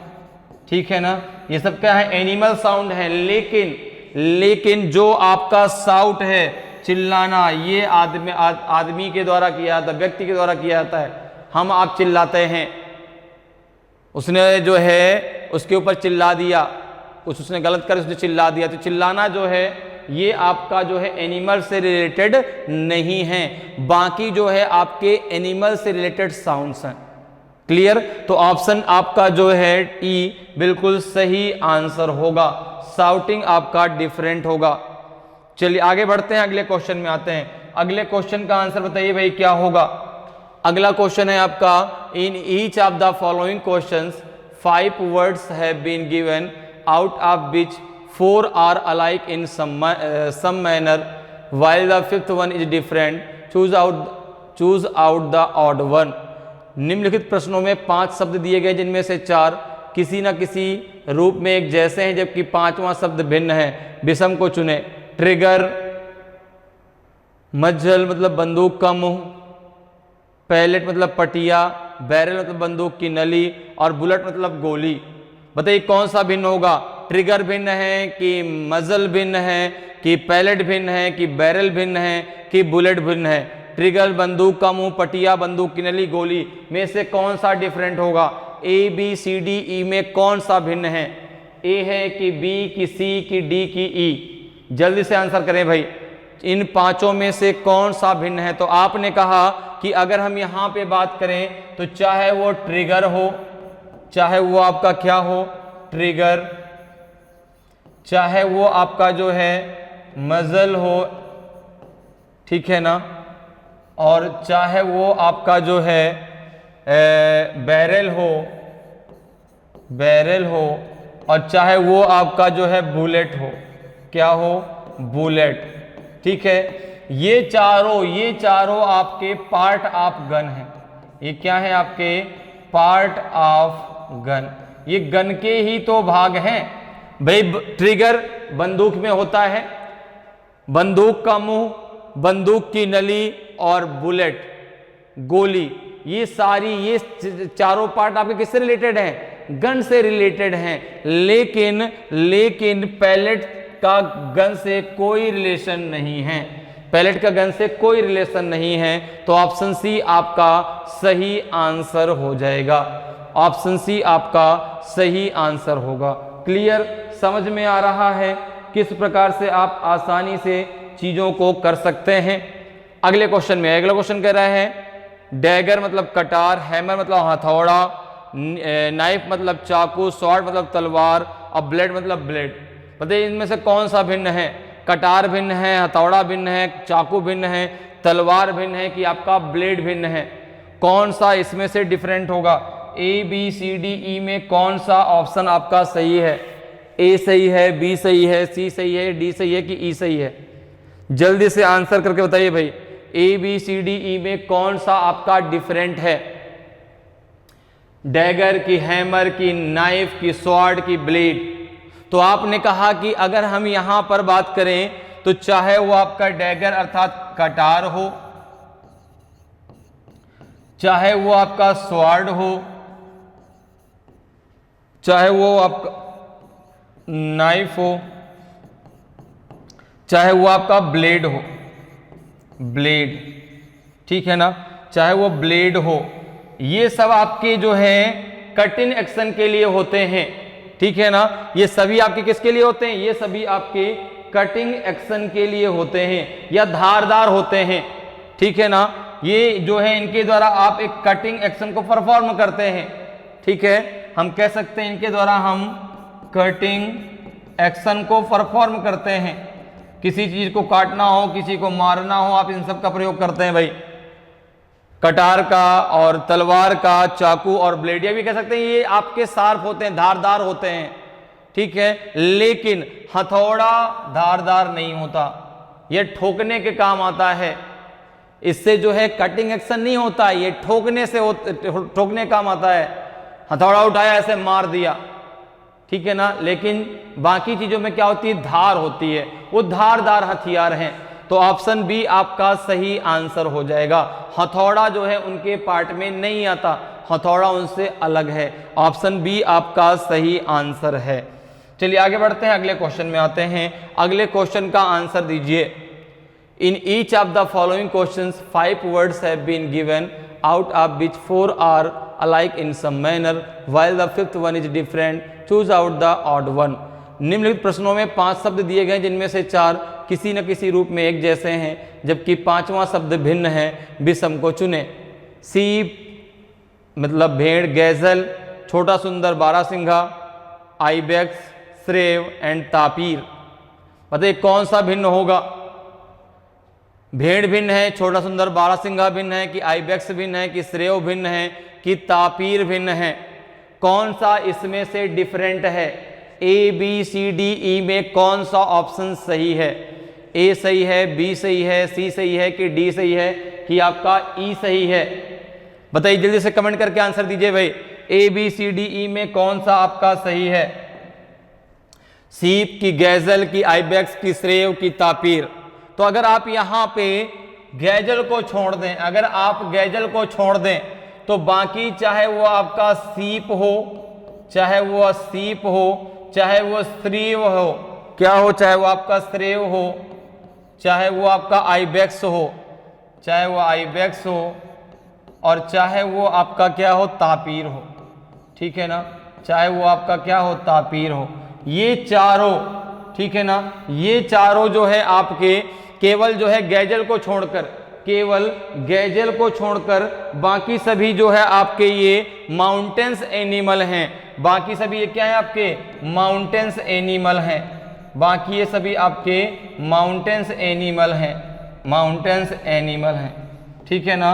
ठीक है ना, ये सब क्या है, एनिमल साउंड है। लेकिन जो आपका साउट है, चिल्लाना, ये आदमी के द्वारा किया जाता है, व्यक्ति के द्वारा किया जाता है। हम आप चिल्लाते हैं, उसने जो है उसके ऊपर चिल्ला दिया, उसने गलत कर उसने चिल्ला दिया, तो चिल्लाना जो है ये आपका जो है एनिमल से रिलेटेड नहीं है। बाकी जो है आपके एनिमल से रिलेटेड साउंड्स हैं। क्लियर। तो ऑप्शन आपका जो है ई बिल्कुल सही आंसर होगा। साउटिंग आपका डिफरेंट होगा। चलिए आगे बढ़ते हैं, अगले क्वेश्चन में आते हैं। अगले क्वेश्चन का आंसर बताइए भाई क्या होगा। अगला क्वेश्चन है आपका, in each of the following questions 5 words have been given, out of which 4 are alike in some manner, while the 5th one is different. Choose out the odd one. निम्नलिखित प्रश्नों में 5 शब्द दिए गए, जिनमें से 4 किसी न किसी रूप में एक जैसे हैं, जबकि 5वां शब्द भिन्न है। विषम को चुने। ट्रिगर मज्जल मतलब बंदूक का मुंह, पैलेट मतलब पटिया, बैरल मतलब बंदूक की नली और बुलेट मतलब गोली। बताइए कौन सा भिन्न होगा। ट्रिगर भिन्न है कि मजल भिन्न है कि पैलेट भिन्न है कि बैरल भिन्न है कि बुलेट भिन्न है। ट्रिगर बंदूक का मुंह, पटिया बंदूक की नली, गोली में से कौन सा डिफरेंट होगा। ए बी सी डी ई में कौन सा भिन्न है। ए है कि बी कि सी कि डी कि ई। जल्दी से आंसर करें भाई, इन 5 में से कौन सा भिन्न है। तो आपने कहा कि अगर हम यहां पे बात करें तो चाहे वो ट्रिगर हो, चाहे वो आपका क्या हो ट्रिगर, चाहे वो आपका जो है मजल हो, ठीक है ना, और चाहे वो आपका जो है बैरल हो, और चाहे वो आपका जो है बुलेट हो, क्या हो बुलेट। ठीक है, ये चारों आपके पार्ट ऑफ गन है। ये क्या है आपके पार्ट ऑफ गन, ये गन के ही तो भाग हैं। भाई ट्रिगर बंदूक में होता है, बंदूक का मुंह, बंदूक की नली और बुलेट गोली, ये सारी ये चारों पार्ट आपके किससे रिलेटेड हैं? गन से रिलेटेड हैं। लेकिन पैलेट का गन से कोई रिलेशन नहीं है, पैलेट का गन से कोई रिलेशन नहीं है। तो ऑप्शन सी आपका सही आंसर हो जाएगा, ऑप्शन सी आपका सही आंसर होगा। क्लियर, समझ में आ रहा है किस प्रकार से आप आसानी से चीजों को कर सकते हैं। अगले क्वेश्चन में, अगला क्वेश्चन कह रहा है डैगर मतलब कटार, हैमर मतलब हथौड़ा, नाइफ मतलब चाकू, स्वॉर्ड मतलब तलवार और ब्लेड मतलब ब्लेड। बताइए इनमें से कौन सा भिन्न है? कटार भिन्न है, हथौड़ा भिन्न है, चाकू भिन्न है, तलवार भिन्न है कि आपका ब्लेड भिन्न है? कौन सा इसमें से डिफरेंट होगा? ए बी सी डी ई में कौन सा ऑप्शन आपका सही है? ए सही है, बी सही है, सी सही है, डी सही है कि ई सही है? जल्दी से आंसर करके बताइए भाई, ए बी सी डी ई में कौन सा आपका डिफरेंट है? डैगर की, हैमर की, नाइफ की, स्वॉर्ड की, ब्लेड। तो आपने कहा कि अगर हम यहां पर बात करें तो चाहे वो आपका डैगर अर्थात कटार हो, चाहे वो आपका स्वॉर्ड हो, चाहे वो आपका नाइफ हो, चाहे वो आपका ब्लेड हो, ब्लेड, ठीक है ना, चाहे वो ब्लेड हो, ये सब आपके जो है कटिंग एक्शन के लिए होते हैं, ठीक है ना। ये सभी आपके किसके लिए होते हैं? ये सभी आपके कटिंग एक्शन के लिए होते हैं या धारदार होते हैं, ठीक है ना। ये जो है इनके द्वारा आप एक कटिंग एक्शन को परफॉर्म करते हैं, ठीक है। हम कह सकते हैं इनके द्वारा हम कटिंग एक्शन को परफॉर्म करते हैं। किसी चीज को काटना हो, किसी को मारना हो, आप इन सब का प्रयोग करते हैं भाई, कटार का और तलवार का, चाकू और ब्लेड, ये भी कह सकते हैं ये आपके शार्प होते हैं, धारदार होते हैं, ठीक है। लेकिन हथौड़ा धारदार नहीं होता, ये ठोकने के काम आता है, इससे जो है कटिंग एक्शन नहीं होता, ये ठोकने से ठोकने काम आता है। हथौड़ा उठाया ऐसे मार दिया, ठीक है ना। लेकिन बाकी चीजों में क्या होती है? धार होती है, वो धारदार हथियार हैं। तो ऑप्शन बी आपका सही आंसर हो जाएगा। हथौड़ा जो है उनके पार्ट में नहीं आता, हथौड़ा उनसे अलग है। ऑप्शन बी आपका सही आंसर है। चलिए आगे बढ़ते हैं, अगले क्वेश्चन में आते हैं। अगले क्वेश्चन का आंसर दीजिए। In each of the following questions 5 words have been given out of which 4 are alike in some manner while the 5th one is different, choose out the odd one। निम्नलिखित प्रश्नों में 5 शब्द दिए गए जिनमें से 4 किसी न किसी रूप में एक जैसे हैं, जबकि 5वां शब्द भिन्न है, विषम को चुने। सीप मतलब भेड़, गैजल, छोटा सुंदर बारहसिंघा, आइबेक्स, श्रेव एंड तापीर। बताइए कौन सा भिन्न होगा? भेड़ भिन्न है, छोटा सुंदर बारहसिंघा भिन्न है कि आइबेक्स भिन्न है कि श्रेव भिन्न है कि तापीर भिन्न है? कौन सा इसमें से डिफरेंट है? ए बी सी डी ई में कौन सा ऑप्शन सही है? ए सही है, बी सही है, सी सही है कि डी सही है कि आपका ई सही है? बताइए जल्दी से कमेंट करके आंसर दीजिए भाई, ए बी सी डी ई में कौन सा आपका सही है? सीप की, गैजल की, आइबेक्स की, श्रेव की, तापीर। तो अगर आप यहां पे गैजल को छोड़ दें, अगर आप गैजल को छोड़ दें तो बाकी चाहे वो आपका सीप हो, चाहे वो सीप हो, चाहे वो श्रेव हो, क्या हो, चाहे वो आपका श्रेव हो, चाहे वो आपका आइबेक्स हो, चाहे वो आइबेक्स हो, और चाहे वो आपका क्या हो, तापीर हो, ठीक है ना। चाहे वो आपका क्या हो, तापीर हो, ये चारों, ठीक है ना, ये चारों जो है आपके केवल जो है गैजल को छोड़कर, केवल गैजल को छोड़कर बाकी सभी जो है आपके ये माउंटेन्स एनिमल हैं। बाकी सभी ये क्या है? आपके माउंटेन्स एनिमल हैं। बाकी ये सभी आपके माउंटेन्स एनिमल हैं, माउंटेन्स एनिमल हैं, ठीक है ना।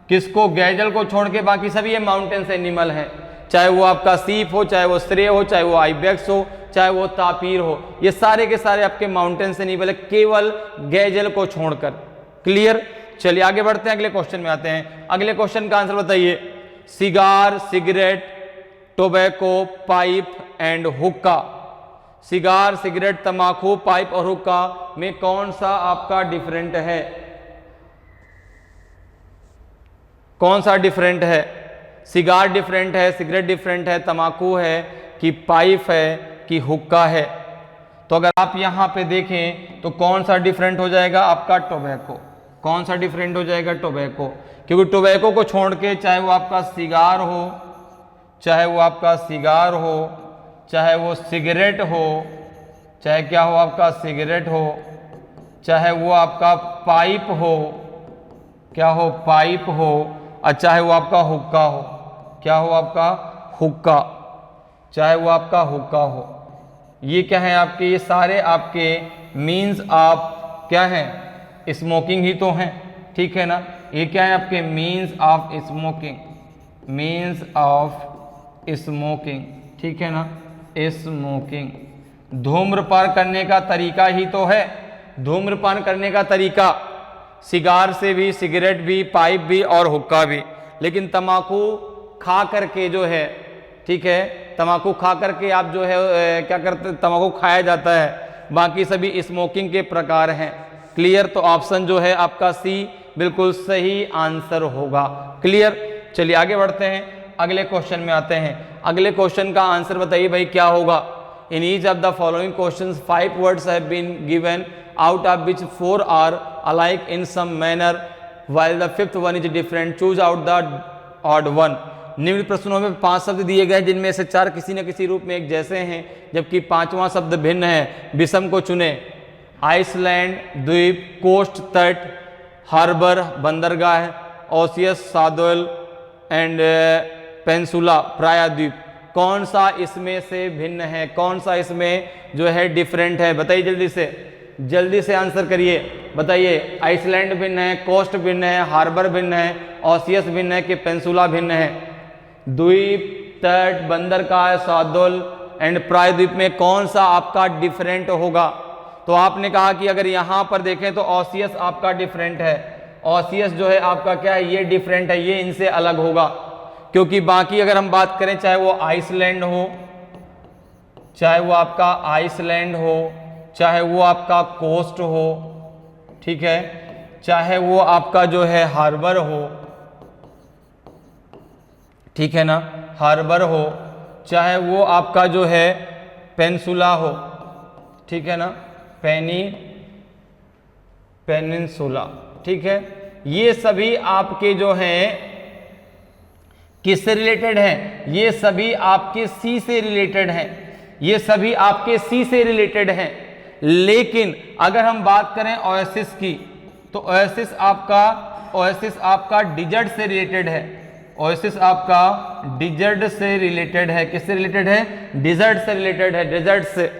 किसको? गैजल को छोड़ के बाकी सभी ये माउंटेन्स एनिमल हैं, चाहे वो आपका सीप हो, चाहे वो श्रेव हो, चाहे वो आइबेक्स हो, चाहे वो तापीर हो, ये सारे के सारे आपके माउंटेन्स एनिमल है, केवल गैजल को छोड़कर। क्लियर? चलिए आगे बढ़ते हैं, अगले क्वेश्चन में आते हैं। अगले क्वेश्चन का आंसर बताइए। Cigar, cigarette, tobacco, pipe and हुक्का। सिगार, सिगरेट, तंबाकू, पाइप और हुक्का में कौन सा आपका डिफरेंट है? कौन सा डिफरेंट है? सिगार डिफरेंट है, सिगरेट डिफरेंट है, तंबाकू है कि पाइप है कि हुक्का है? तो अगर आप यहां पे देखें तो कौन सा डिफरेंट हो जाएगा आपका? टोबैको। कौन सा डिफरेंट हो जाएगा? टोबैको। क्योंकि टोबैको को छोड़ के चाहे वो आपका सिगार हो, चाहे वो आपका सिगार हो, चाहे वो सिगरेट हो, चाहे क्या हो आपका सिगरेट हो, चाहे वो आपका पाइप हो, क्या हो पाइप हो, और चाहे वो आपका हुक्का हो, क्या हो आपका हुक्का, चाहे वो आपका हुक्का हो, ये क्या है आपके? ये सारे आपके मीन्स आप क्या हैं? स्मोकिंग ही तो हैं, ठीक है ना? ये क्या है आपके? Means of smoking, means of smoking, ठीक है ना? स्मोकिंग धूम्रपान करने का तरीका ही तो है। धूम्रपान करने का तरीका सिगार से भी, सिगरेट भी, पाइप भी और हुक्का भी। लेकिन तंबाकू खा करके जो है, ठीक है, तंबाकू खा करके आप जो है क्या करते? तंबाकू खाया जाता है। बाकी सभी स्मोकिंग के प्रकार हैं। क्लियर? तो ऑप्शन जो है आपका सी बिल्कुल सही आंसर होगा। क्लियर? चलिए आगे बढ़ते हैं, अगले क्वेश्चन में आते हैं। अगले क्वेश्चन का आंसर बताइए भाई क्या होगा? In each of the following questions 5 words have been given out of which 4 are alike in some manner while the 5th one is different. Choose out the odd one. निम्न प्रश्नों में 5 शब्द दिए गए जिनमें से 4 किसी न किसी रूप में एक जैसे हैं जबकि 5वां शब्द भिन्न है। विषम को चुने। आइसलैंड द्वीप, कोस्ट तट, हार्बर बंदरगाह, ओसियस सादोल एंड पेंसुला प्रायद्वीप। कौन सा इसमें से भिन्न है? कौन सा इसमें जो है डिफरेंट है? बताइए जल्दी से, जल्दी से आंसर करिए, बताइए। आइसलैंड भिन्न है, कोस्ट भिन्न है, हार्बर भिन्न है, ओसियस भिन्न है कि पेंसुला भिन्न है? द्वीप, तट, बंदरगाह, सादोल एंड प्रायद्वीप में कौन सा आपका डिफरेंट होगा? तो आपने कहा कि अगर यहां पर देखें तो ओसियस आपका डिफरेंट है। ओसियस जो है आपका क्या है? ये डिफरेंट है, ये इनसे अलग होगा। क्योंकि बाकी अगर हम बात करें, चाहे वो आइसलैंड हो, चाहे वो आपका आइसलैंड हो, चाहे वो आपका कोस्ट हो, ठीक है, चाहे वो आपका जो है हार्बर हो, ठीक है ना, हार्बर हो, चाहे वो आपका जो है पेनिनसुला हो, ठीक है ना, पेनिनसुला, ठीक है, ये सभी आपके जो हैं किससे रिलेटेड हैं? ये सभी आपके सी से रिलेटेड हैं। ये सभी आपके सी से रिलेटेड हैं। लेकिन अगर हम बात करें ओएसिस की, तो ओएसिस आपका डिजर्ट से रिलेटेड है। ओएसिस आपका डिजर्ट से रिलेटेड है। किससे रिलेटेड है? डिजर्ट से रिलेटेड है, डिजर्ट से,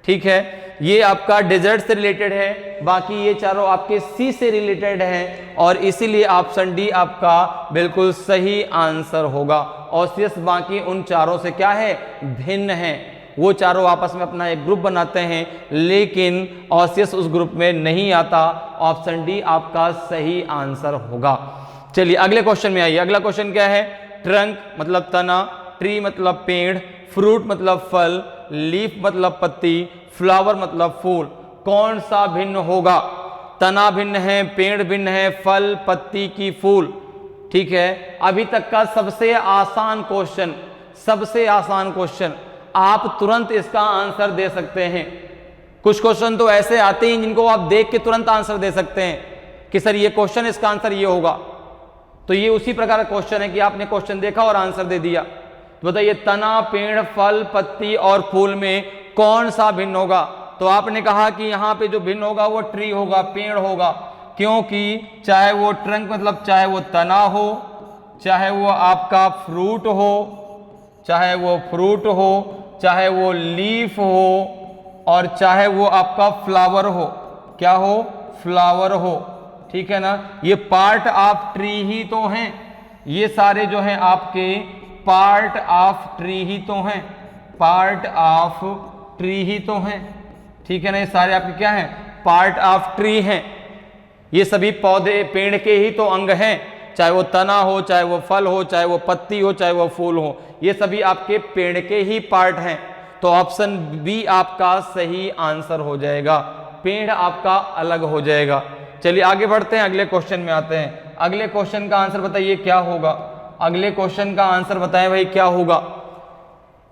ठीक है, ये आपका डिजर्ट से रिलेटेड है। बाकी ये चारों आपके सी से रिलेटेड हैं और इसीलिए ऑप्शन डी आपका बिल्कुल सही आंसर होगा। ओसियस बाकी उन चारों से क्या है? भिन्न है। वो चारों आपस में अपना एक ग्रुप बनाते हैं, लेकिन ओसियस उस ग्रुप में नहीं आता। ऑप्शन डी आपका सही आंसर होगा। चलिए अगले क्वेश्चन में आइए। अगला क्वेश्चन क्या है? ट्रंक मतलब तना, ट्री मतलब पेड़, फ्रूट मतलब फल, लीफ मतलब पत्ती, फ्लावर मतलब फूल। कौन सा भिन्न होगा? तना भिन्न है, पेड़ भिन्न है, फल, पत्ती की फूल, ठीक है। अभी तक का सबसे आसान क्वेश्चन, सबसे आसान क्वेश्चन, आप तुरंत इसका आंसर दे सकते हैं। कुछ क्वेश्चन तो ऐसे आते हैं जिनको आप देख के तुरंत आंसर दे सकते हैं कि सर ये क्वेश्चन, इसका आंसर ये होगा। तो ये उसी प्रकार का क्वेश्चन है कि आपने क्वेश्चन देखा और आंसर दे दिया। तो बताइए तना, पेड़, फल, पत्ती और फूल में कौन सा भिन्न होगा? तो आपने कहा कि यहाँ पे जो भिन्न होगा वो ट्री होगा, पेड़ होगा, क्योंकि चाहे वो ट्रंक मतलब चाहे वो तना हो, चाहे वो आपका फ्रूट हो, चाहे वो फ्रूट हो, चाहे वो लीफ हो और चाहे वो आपका फ्लावर हो, क्या हो? फ्लावर हो, ठीक है ना। ये पार्ट ऑफ ट्री ही तो हैं, ये सारे जो हैं आपके पार्ट ऑफ ट्री ही तो हैं, पार्ट ऑफ ट्री ही तो हैं, ठीक है ना। ये सारे आपके क्या हैं? पार्ट ऑफ ट्री हैं। ये सभी पौधे पेड़ के ही तो अंग हैं, चाहे वो तना हो, चाहे वो फल हो, चाहे वो पत्ती हो, चाहे वो फूल हो, ये सभी आपके पेड़ के ही पार्ट हैं। तो ऑप्शन बी आपका सही आंसर हो जाएगा, पेड़ आपका अलग हो जाएगा। चलिए आगे बढ़ते हैं, अगले क्वेश्चन में आते हैं। अगले क्वेश्चन का आंसर बताइए क्या होगा, अगले क्वेश्चन का आंसर बताएं भाई क्या होगा।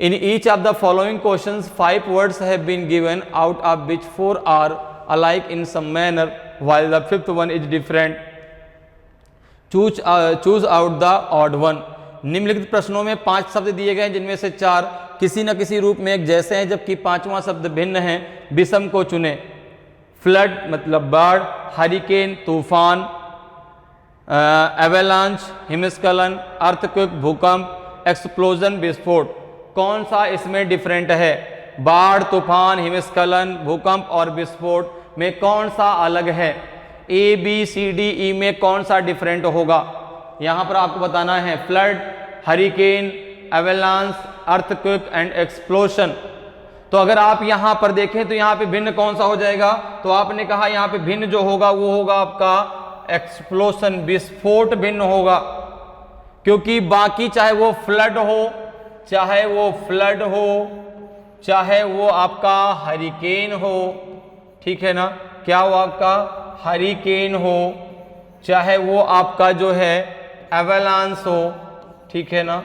In each of the following questions 5 words have been given out of which 4 are alike in some manner while the 5th one is different, choose out the odd one. निम्नलिखित प्रश्नों में 5 शब्द दिए गए हैं जिनमें से 4 किसी न किसी रूप में एक जैसे हैं जबकि 5वां शब्द भिन्न है, विषम को चुने। फ्लड मतलब बाढ़, हरिकेन तूफान, एवेलांच हिमस्खलन, अर्थक्वेक भूकंप, एक्सप्लोजन विस्फोट। कौन सा इसमें डिफरेंट है? बाढ़, तूफान, हिमस्खलन, भूकंप और विस्फोट में कौन सा अलग है? ए बी सी डी ई में कौन सा डिफरेंट होगा? यहां पर आपको बताना है flood, hurricane, avalanche, earthquake and explosion. तो अगर आप यहां पर देखें तो यहां पे भिन्न कौन सा हो जाएगा? तो आपने कहा यहां पे भिन्न जो होगा वो होगा आपका एक्सप्लोजन, विस्फोट भिन्न होगा, क्योंकि बाकी चाहे वो फ्लड हो, चाहे वो फ्लड हो, चाहे वो आपका हरिकेन हो, ठीक है ना, क्या हो आपका हरिकेन हो, चाहे वो आपका जो है एवेलांस हो, ठीक है ना,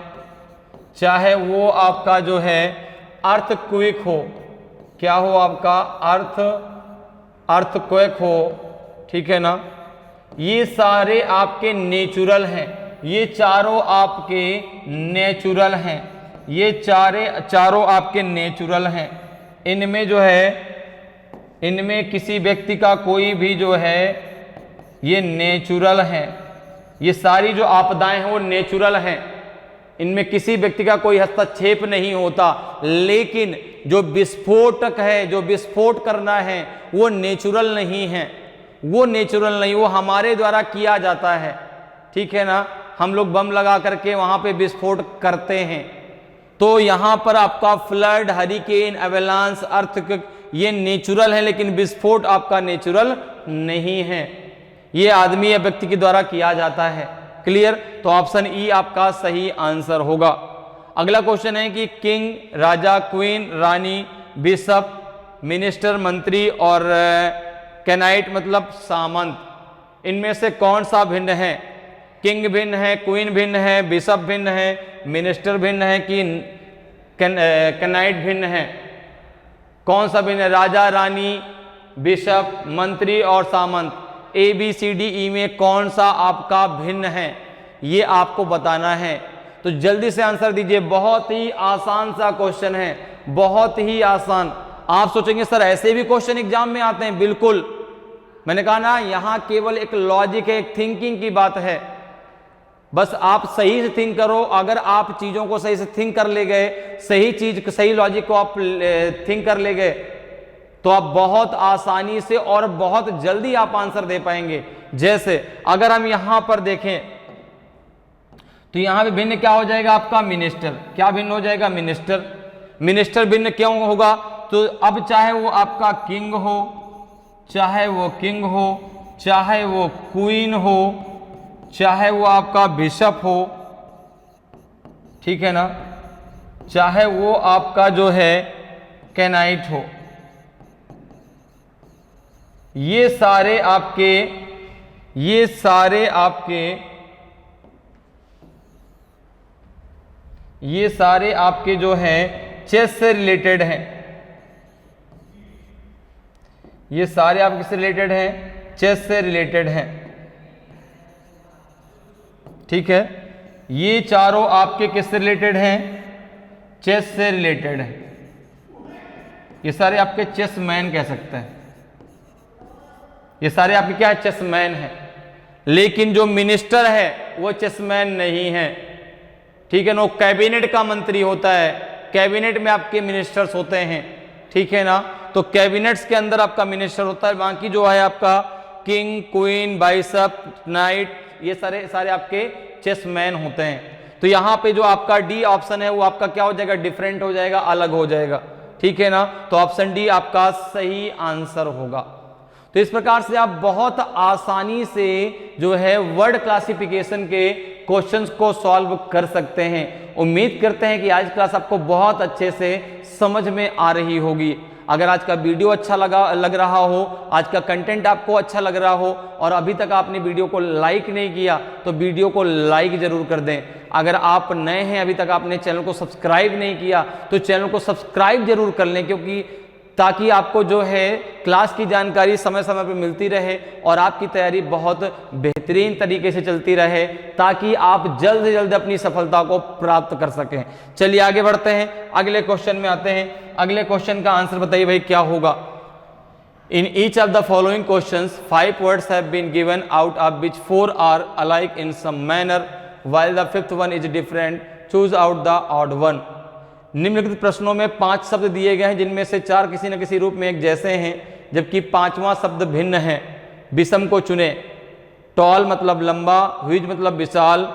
चाहे वो आपका जो है अर्थक्वेक हो, क्या हो आपका अर्थक्वेक हो, ठीक है ना, ये सारे आपके नेचुरल हैं, ये चारों आपके नेचुरल हैं, ये चारों आपके नेचुरल हैं। इनमें जो है, इनमें किसी व्यक्ति का कोई भी जो है ये नेचुरल है, ये सारी जो आपदाएं हैं वो नेचुरल हैं, इनमें किसी व्यक्ति का कोई हस्तक्षेप नहीं होता। लेकिन जो विस्फोटक है, जो विस्फोट करना है वो नेचुरल नहीं है, वो नेचुरल नहीं, वो हमारे द्वारा किया जाता है, ठीक है ना, हम लोग बम लगा करके वहां पे विस्फोट करते हैं। तो यहां पर आपका फ्लड, हरिकेन, एवेलांस, अर्थक्वेक ये नेचुरल है, लेकिन विस्फोट आपका नेचुरल नहीं है, ये आदमी या व्यक्ति के द्वारा किया जाता है। क्लियर? तो ऑप्शन ई आपका सही आंसर होगा। अगला क्वेश्चन है कि किंग, राजा, क्वीन, रानी, बिशप, मिनिस्टर, मंत्री और कैनाइट मतलब सामंत, इनमें से कौन सा भिन्न है? किंग भिन्न है, क्वीन भिन्न है, बिशप भिन्न है, मिनिस्टर भिन्न है कि कैनाइट भिन्न है? कौन सा भिन्न है? राजा, रानी, बिशप, मंत्री और सामंत, ए बी सी डी ई में कौन सा आपका भिन्न है, ये आपको बताना है। तो जल्दी से आंसर दीजिए, बहुत ही आसान सा क्वेश्चन है, बहुत ही आसान। आप सोचेंगे सर ऐसे भी क्वेश्चन एग्जाम में आते हैं, बिल्कुल, मैंने कहा ना यहां केवल एक लॉजिक है, एक थिंकिंग की बात है, बस आप सही से थिंक करो। अगर आप चीजों को सही से थिंक कर ले गए, सही चीज, सही लॉजिक को आप थिंक कर ले गए, तो आप बहुत आसानी से और बहुत जल्दी आप आंसर दे पाएंगे। जैसे अगर हम यहां पर देखें तो यहां पे भिन्न क्या हो जाएगा आपका? मिनिस्टर। क्या भिन्न हो जाएगा? मिनिस्टर। मिनिस्टर भिन्न क्यों होगा? तो अब चाहे वो आपका किंग हो, चाहे वो किंग हो, चाहे वो क्वीन हो, चाहे वो आपका बिशप हो, ठीक है ना, चाहे वो आपका जो है कैनाइट हो, ये सारे आपके जो हैं चेस से रिलेटेड हैं, ये सारे आप किससे रिलेटेड हैं? चेस से रिलेटेड हैं, ठीक है, ये चारों आपके किससे रिलेटेड हैं? चेस से रिलेटेड हैं, ये सारे आपके चेस मैन कह सकते हैं, ये सारे आपके क्या है? चेसमैन है। लेकिन जो मिनिस्टर है वो चेसमैन नहीं है, ठीक है ना, कैबिनेट का मंत्री होता है, कैबिनेट में आपके मिनिस्टर्स होते हैं, ठीक है ना, तो कैबिनेट्स के अंदर आपका मिनिस्टर होता है। बाकी जो है आपका किंग, क्वीन, बाइशप, नाइट, ये सारे आपके चेसमैन होते हैं। तो यहां पे जो आपका डी ऑप्शन है वो आपका क्या हो जाएगा? डिफरेंट हो जाएगा, अलग हो जाएगा, ठीक है ना, तो ऑप्शन डी आपका सही आंसर होगा। तो इस प्रकार से आप बहुत आसानी से जो है वर्ड क्लासिफिकेशन के क्वेश्चंस को सॉल्व कर सकते हैं। उम्मीद करते हैं कि आज क्लास आपको बहुत अच्छे से समझ में आ रही होगी। अगर आज का वीडियो अच्छा लग रहा हो, आज का कंटेंट आपको अच्छा लग रहा हो और अभी तक आपने वीडियो को लाइक नहीं किया तो वीडियो को लाइक जरूर कर दें। अगर आप नए हैं, अभी तक आपने चैनल को सब्सक्राइब नहीं किया तो चैनल को सब्सक्राइब जरूर कर लें, क्योंकि ताकि आपको जो है क्लास की जानकारी समय समय पर मिलती रहे और आपकी तैयारी बहुत बेहतरीन तरीके से चलती रहे, ताकि आप जल्द से जल्द अपनी सफलता को प्राप्त कर सकें। चलिए आगे बढ़ते हैं, अगले क्वेश्चन में आते हैं। अगले क्वेश्चन का आंसर बताइए भाई क्या होगा। In each of the following questions 5 words have been given out of which 4 are alike in some manner while the 5th one is different, choose out the odd one. निम्नलिखित प्रश्नों में 5 शब्द दिए गए हैं जिनमें से 4 किसी न किसी रूप में एक जैसे हैं, जबकि 5वां शब्द भिन्न है। विषम को चुने। टॉल मतलब लंबा, ह्यूज मतलब विशाल,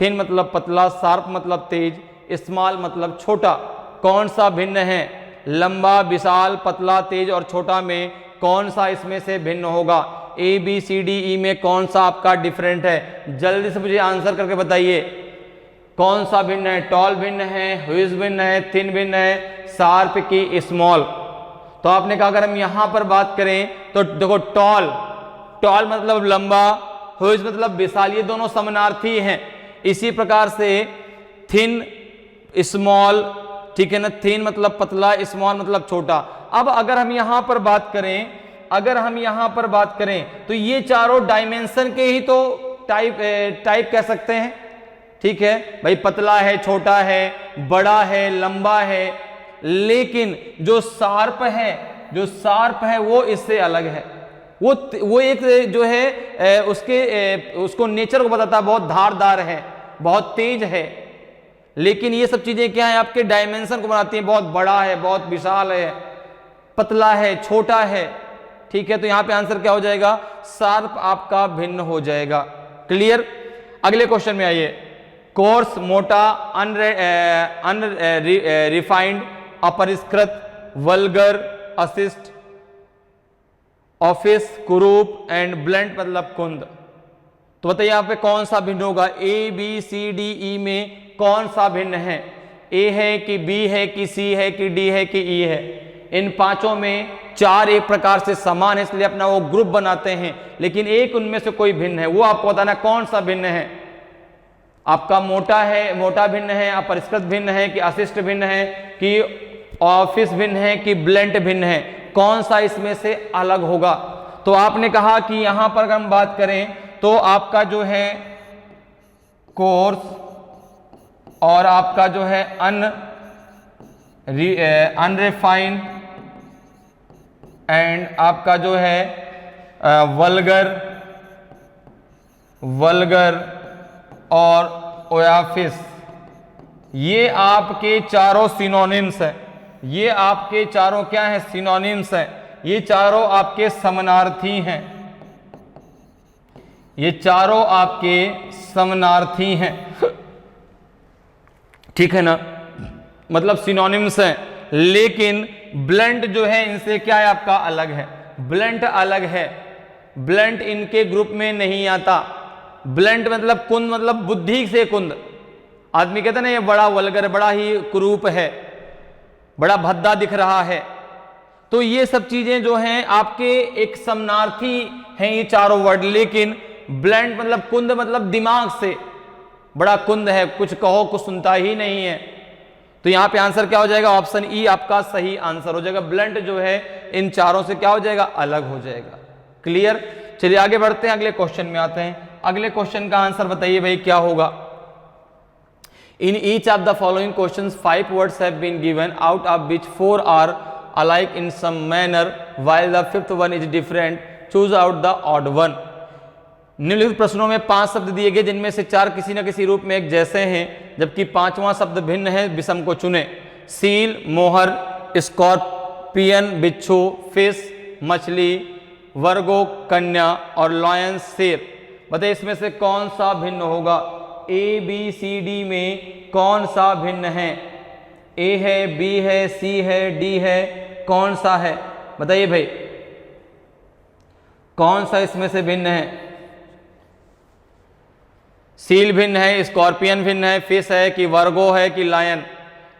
थिन मतलब पतला, शार्प मतलब तेज, स्मॉल मतलब छोटा। कौन सा भिन्न है? लंबा, विशाल, पतला, तेज और छोटा में कौन सा इसमें से भिन्न होगा? ए बी सी डी ई में कौन सा आपका डिफरेंट है? जल्दी से मुझे आंसर करके बताइए कौन सा भिन्न है। टॉल भिन्न है, ह्यूज भिन्न है, थिन भिन्न है, शार्प की स्मॉल। तो आपने कहा अगर हम यहां पर बात करें तो देखो टॉल मतलब लंबा, ह्यूज मतलब विशाल, ये दोनों समानार्थी हैं। इसी प्रकार से थिन, स्मॉल, ठीक है ना, थिन मतलब पतला, स्मॉल मतलब छोटा। अब अगर हम यहां पर बात करें तो ये चारों डायमेंशन के ही तो टाइप कह सकते हैं, ठीक है भाई। पतला है, छोटा है, बड़ा है, लंबा है, लेकिन जो शार्प है वो इससे अलग है। वो एक जो है उसको नेचर को बताता है, बहुत धारदार है, बहुत तेज है। लेकिन ये सब चीजें क्या है? आपके डायमेंशन को बनाती हैं। बहुत बड़ा है, बहुत विशाल है, पतला है, छोटा है, ठीक है। तो यहां पे आंसर क्या हो जाएगा? शार्प आपका भिन्न हो जाएगा। क्लियर? अगले क्वेश्चन में आइए। कोर्स मोटा, अनरिफाइंड, अपरिष्कृत, वल्गर, असिस्ट, ऑफिस, कुरूप एंड ब्लंट मतलब कुंद। तो बताइए यहाँ पे कौन सा भिन्न होगा? ए बी सी डी ई में कौन सा भिन्न है? ए है कि बी है कि सी है कि डी है कि ई है? इन पांचों में 4 एक प्रकार से समान है, इसलिए अपना वो ग्रुप बनाते हैं, लेकिन एक उनमें से कोई भिन्न है। वो आपको बताना कौन सा भिन्न है। आपका मोटा भिन्न है, अपरिष्कृत भिन्न है कि अशिष्ट भिन्न है कि ऑफिस भिन्न है कि ब्लंट भिन्न है? कौन सा इसमें से अलग होगा? तो आपने कहा कि यहां पर अगर हम बात करें तो आपका जो है कोर्स और आपका जो है अनरिफाइंड एंड आपका जो है वल्गर और ओयाफिस, ये आपके चारों सिनोनिम्स हैं। ये आपके चारों क्या हैं? सिनोनिम्स हैं। ये चारों आपके समानार्थी हैं। ये चारों आपके समानार्थी हैं, ठीक है ना, मतलब सिनोनिम्स हैं। लेकिन ब्लंट जो है इनसे क्या है? आपका अलग है। ब्लंट अलग है, ब्लंट इनके ग्रुप में नहीं आता। ब्लंट मतलब कुंद, मतलब बुद्धि से कुंद। आदमी कहता है ना ये बड़ा वल्गर, बड़ा ही कुरूप है, बड़ा भद्दा दिख रहा है। तो ये सब चीजें जो हैं आपके एक समानार्थी हैं ये चारों वर्ड। लेकिन ब्लंट मतलब कुंद, मतलब दिमाग से बड़ा कुंद है, कुछ कहो कुछ सुनता ही नहीं है। तो यहां पे आंसर क्या हो जाएगा? ऑप्शन ई आपका सही आंसर हो जाएगा। ब्लंट जो है इन चारों से क्या हो जाएगा? अलग हो जाएगा। क्लियर? चलिए आगे बढ़ते हैं, अगले क्वेश्चन में आते हैं। अगले क्वेश्चन का आंसर बताइए भाई क्या होगा। In each of the following questions 5 words have been given out of which 4 are alike in some manner while the 5th one is different, choose out the odd one। निम्नलिखित प्रश्नों में 5 शब्द दिए गए जिनमें से 4 किसी न किसी रूप में एक जैसे हैं, जबकि 5वां शब्द भिन्न है। विषम को चुने। सील, मोहर, स्कॉर्पियन, बिच्छू, फिश, मछली, वर्गो, कन्या और लॉयन, शेर। बताइए इसमें से कौन सा भिन्न होगा? ए बी सी डी में कौन सा भिन्न है? ए है, बी है, सी है, डी है, कौन सा है? बताइए भाई कौन सा इसमें से भिन्न है? सील भिन्न है, स्कॉर्पियन भिन्न है, फिश है कि वर्गो है कि lion?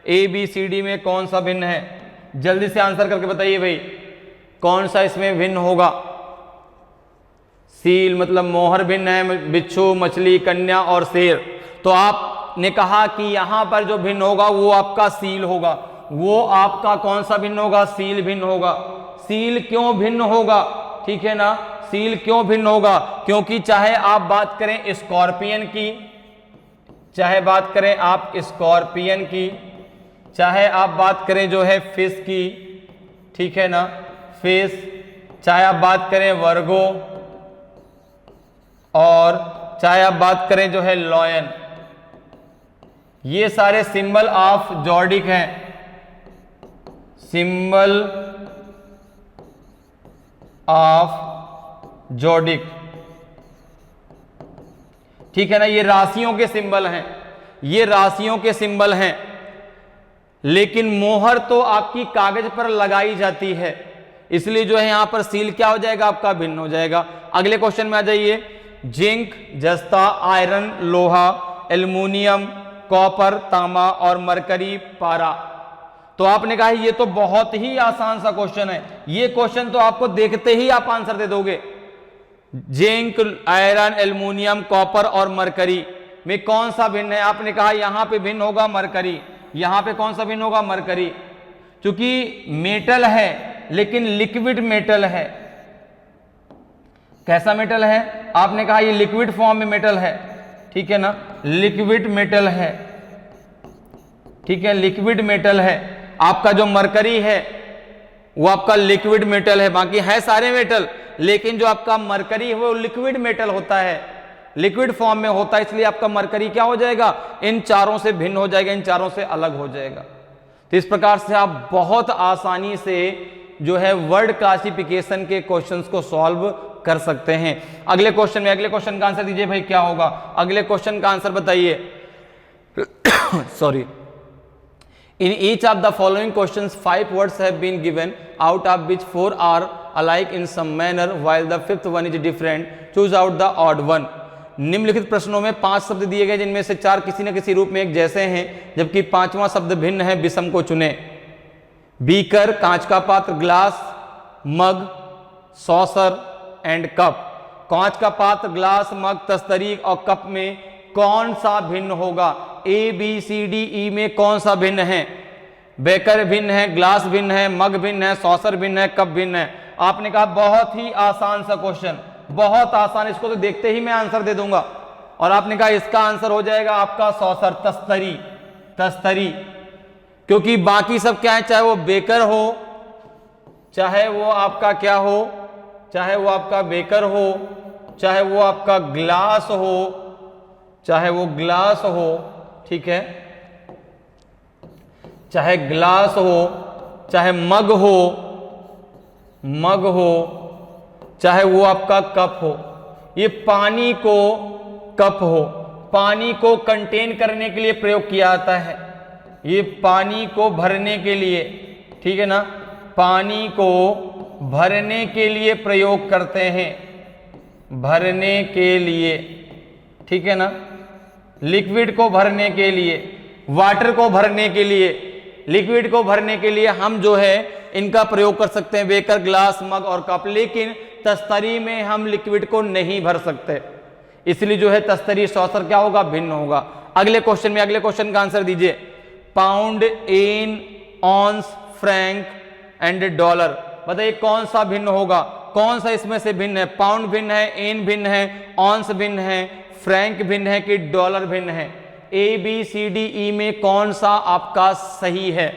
A B C D में कौन सा भिन्न है? जल्दी से आंसर करके बताइए भाई, कौन सा इसमें भिन्न होगा? सील मतलब मोहर भिन्न है, बिच्छू, मछली, कन्या और शेर। तो आपने कहा कि यहां पर जो भिन्न होगा वो आपका सील होगा। वो आपका कौन सा भिन्न होगा? सील भिन्न होगा। सील क्यों भिन्न होगा? ठीक है ना, सील क्यों भिन्न होगा? क्योंकि चाहे आप बात करें स्कॉर्पियन की, चाहे बात करें आप स्कॉर्पियन की, चाहे आप बात करें जो है फिश की, ठीक है ना, फिश, चाहे आप बात करें वर्गो, और चाहे आप बात करें जो है लॉयन, ये सारे सिंबल ऑफ जॉर्डिक हैं, सिंबल ऑफ जॉर्डिक, ठीक है ना। ये राशियों के सिंबल हैं, ये राशियों के सिंबल हैं, लेकिन मोहर तो आपकी कागज पर लगाई जाती है, इसलिए जो है यहां पर सील क्या हो जाएगा? आपका भिन्न हो जाएगा। अगले क्वेश्चन में आ जाइए। जिंक, जस्ता, आयरन, लोहा, एल्युमिनियम, कॉपर, तांबा और मरकरी, पारा। तो आपने कहा ये तो बहुत ही आसान सा क्वेश्चन है, ये क्वेश्चन तो आपको देखते ही आप आंसर दे दोगे। जिंक, आयरन, एल्युमिनियम, कॉपर और मरकरी में कौन सा भिन्न है? आपने कहा यहां पे भिन्न होगा मरकरी। यहां पे कौन सा भिन्न होगा? मरकरी। क्योंकि मेटल है लेकिन लिक्विड मेटल है। कैसा मेटल है? आपने कहा ये लिक्विड फॉर्म में मेटल है, ठीक है ना, लिक्विड मेटल है, ठीक है, लिक्विड मेटल है। आपका जो मरकरी है वो आपका लिक्विड मेटल है, बाकी है सारे मेटल, लेकिन जो आपका मरकरी है वो लिक्विड मेटल होता है, लिक्विड फॉर्म में होता है, इसलिए आपका मरकरी क्या हो जाएगा? इन चारों से भिन्न हो जाएगा, इन चारों से अलग हो जाएगा। तो इस प्रकार से आप बहुत आसानी से जो है वर्ड क्लासिफिकेशन के क्वेश्चंस को सॉल्व कर सकते हैं। अगले क्वेश्चन में, अगले क्वेश्चन का आंसर दीजिए भाई, क्या होगा? अगले क्वेश्चन का आंसर बताइए। Sorry. In each of the following questions, 5 words have been given, out of which 4 are alike in some manner, while the 5th one is different. Choose out the odd one. निम्नलिखित प्रश्नों में 5 शब्द दिए गए, जिनमें से 4 किसी न किसी रूप में एक जैसे हैं, जबकि 5वां शब्द भिन्न है। विषम को चुने। बीकर, कांच का पात्र, glass, mug, saucer and cup. कांच का पात्र, ग्लास, मग, तस्तरी और कप में कौन सा भिन्न होगा? ए बी सी डी ई में कौन सा भिन्न है? बेकर भिन्न है, ग्लास भिन्न है, मग भिन्न है, सॉसर भिन्न है, कप भिन्न है। आपने कहा बहुत ही आसान सा क्वेश्चन, बहुत आसान, इसको तो देखते ही मैं आंसर दे दूंगा। और आपने कहा इसका आंसर हो जाएगा आपका सॉसर, तस्तरी, तस्तरी, क्योंकि बाकी सब क्या है, चाहे वो बेकर हो, चाहे वो आपका क्या हो, चाहे वो आपका बेकर हो, चाहे वो आपका ग्लास हो, चाहे वो ग्लास हो, ठीक है, चाहे ग्लास हो, चाहे मग हो, मग हो, चाहे वो आपका कप हो, ये पानी को, कप हो, पानी को कंटेन करने के लिए प्रयोग किया जाता है, ये पानी को भरने के लिए, ठीक है ना, पानी को भरने के लिए प्रयोग करते हैं, भरने के लिए, ठीक है ना, लिक्विड को भरने के लिए, वाटर को भरने के लिए, लिक्विड को भरने के लिए हम जो है इनका प्रयोग कर सकते हैं, बेकर, ग्लास, मग और कप। लेकिन तस्तरी में हम लिक्विड को नहीं भर सकते, इसलिए जो है तस्तरी, सॉसर क्या होगा? भिन्न होगा। अगले क्वेश्चन में, अगले क्वेश्चन का आंसर दीजिए। Pound, yen, ounce, franc and dollar, बताइए कौन सा भिन्न होगा? कौन सा इसमें से भिन्न है? पाउंड भिन्न है, एन भिन्न है, ऑन्स भिन्न है, फ्रैंक भिन्न है कि डॉलर भिन्न है? ए बी सी डी ई में कौन सा आपका सही है?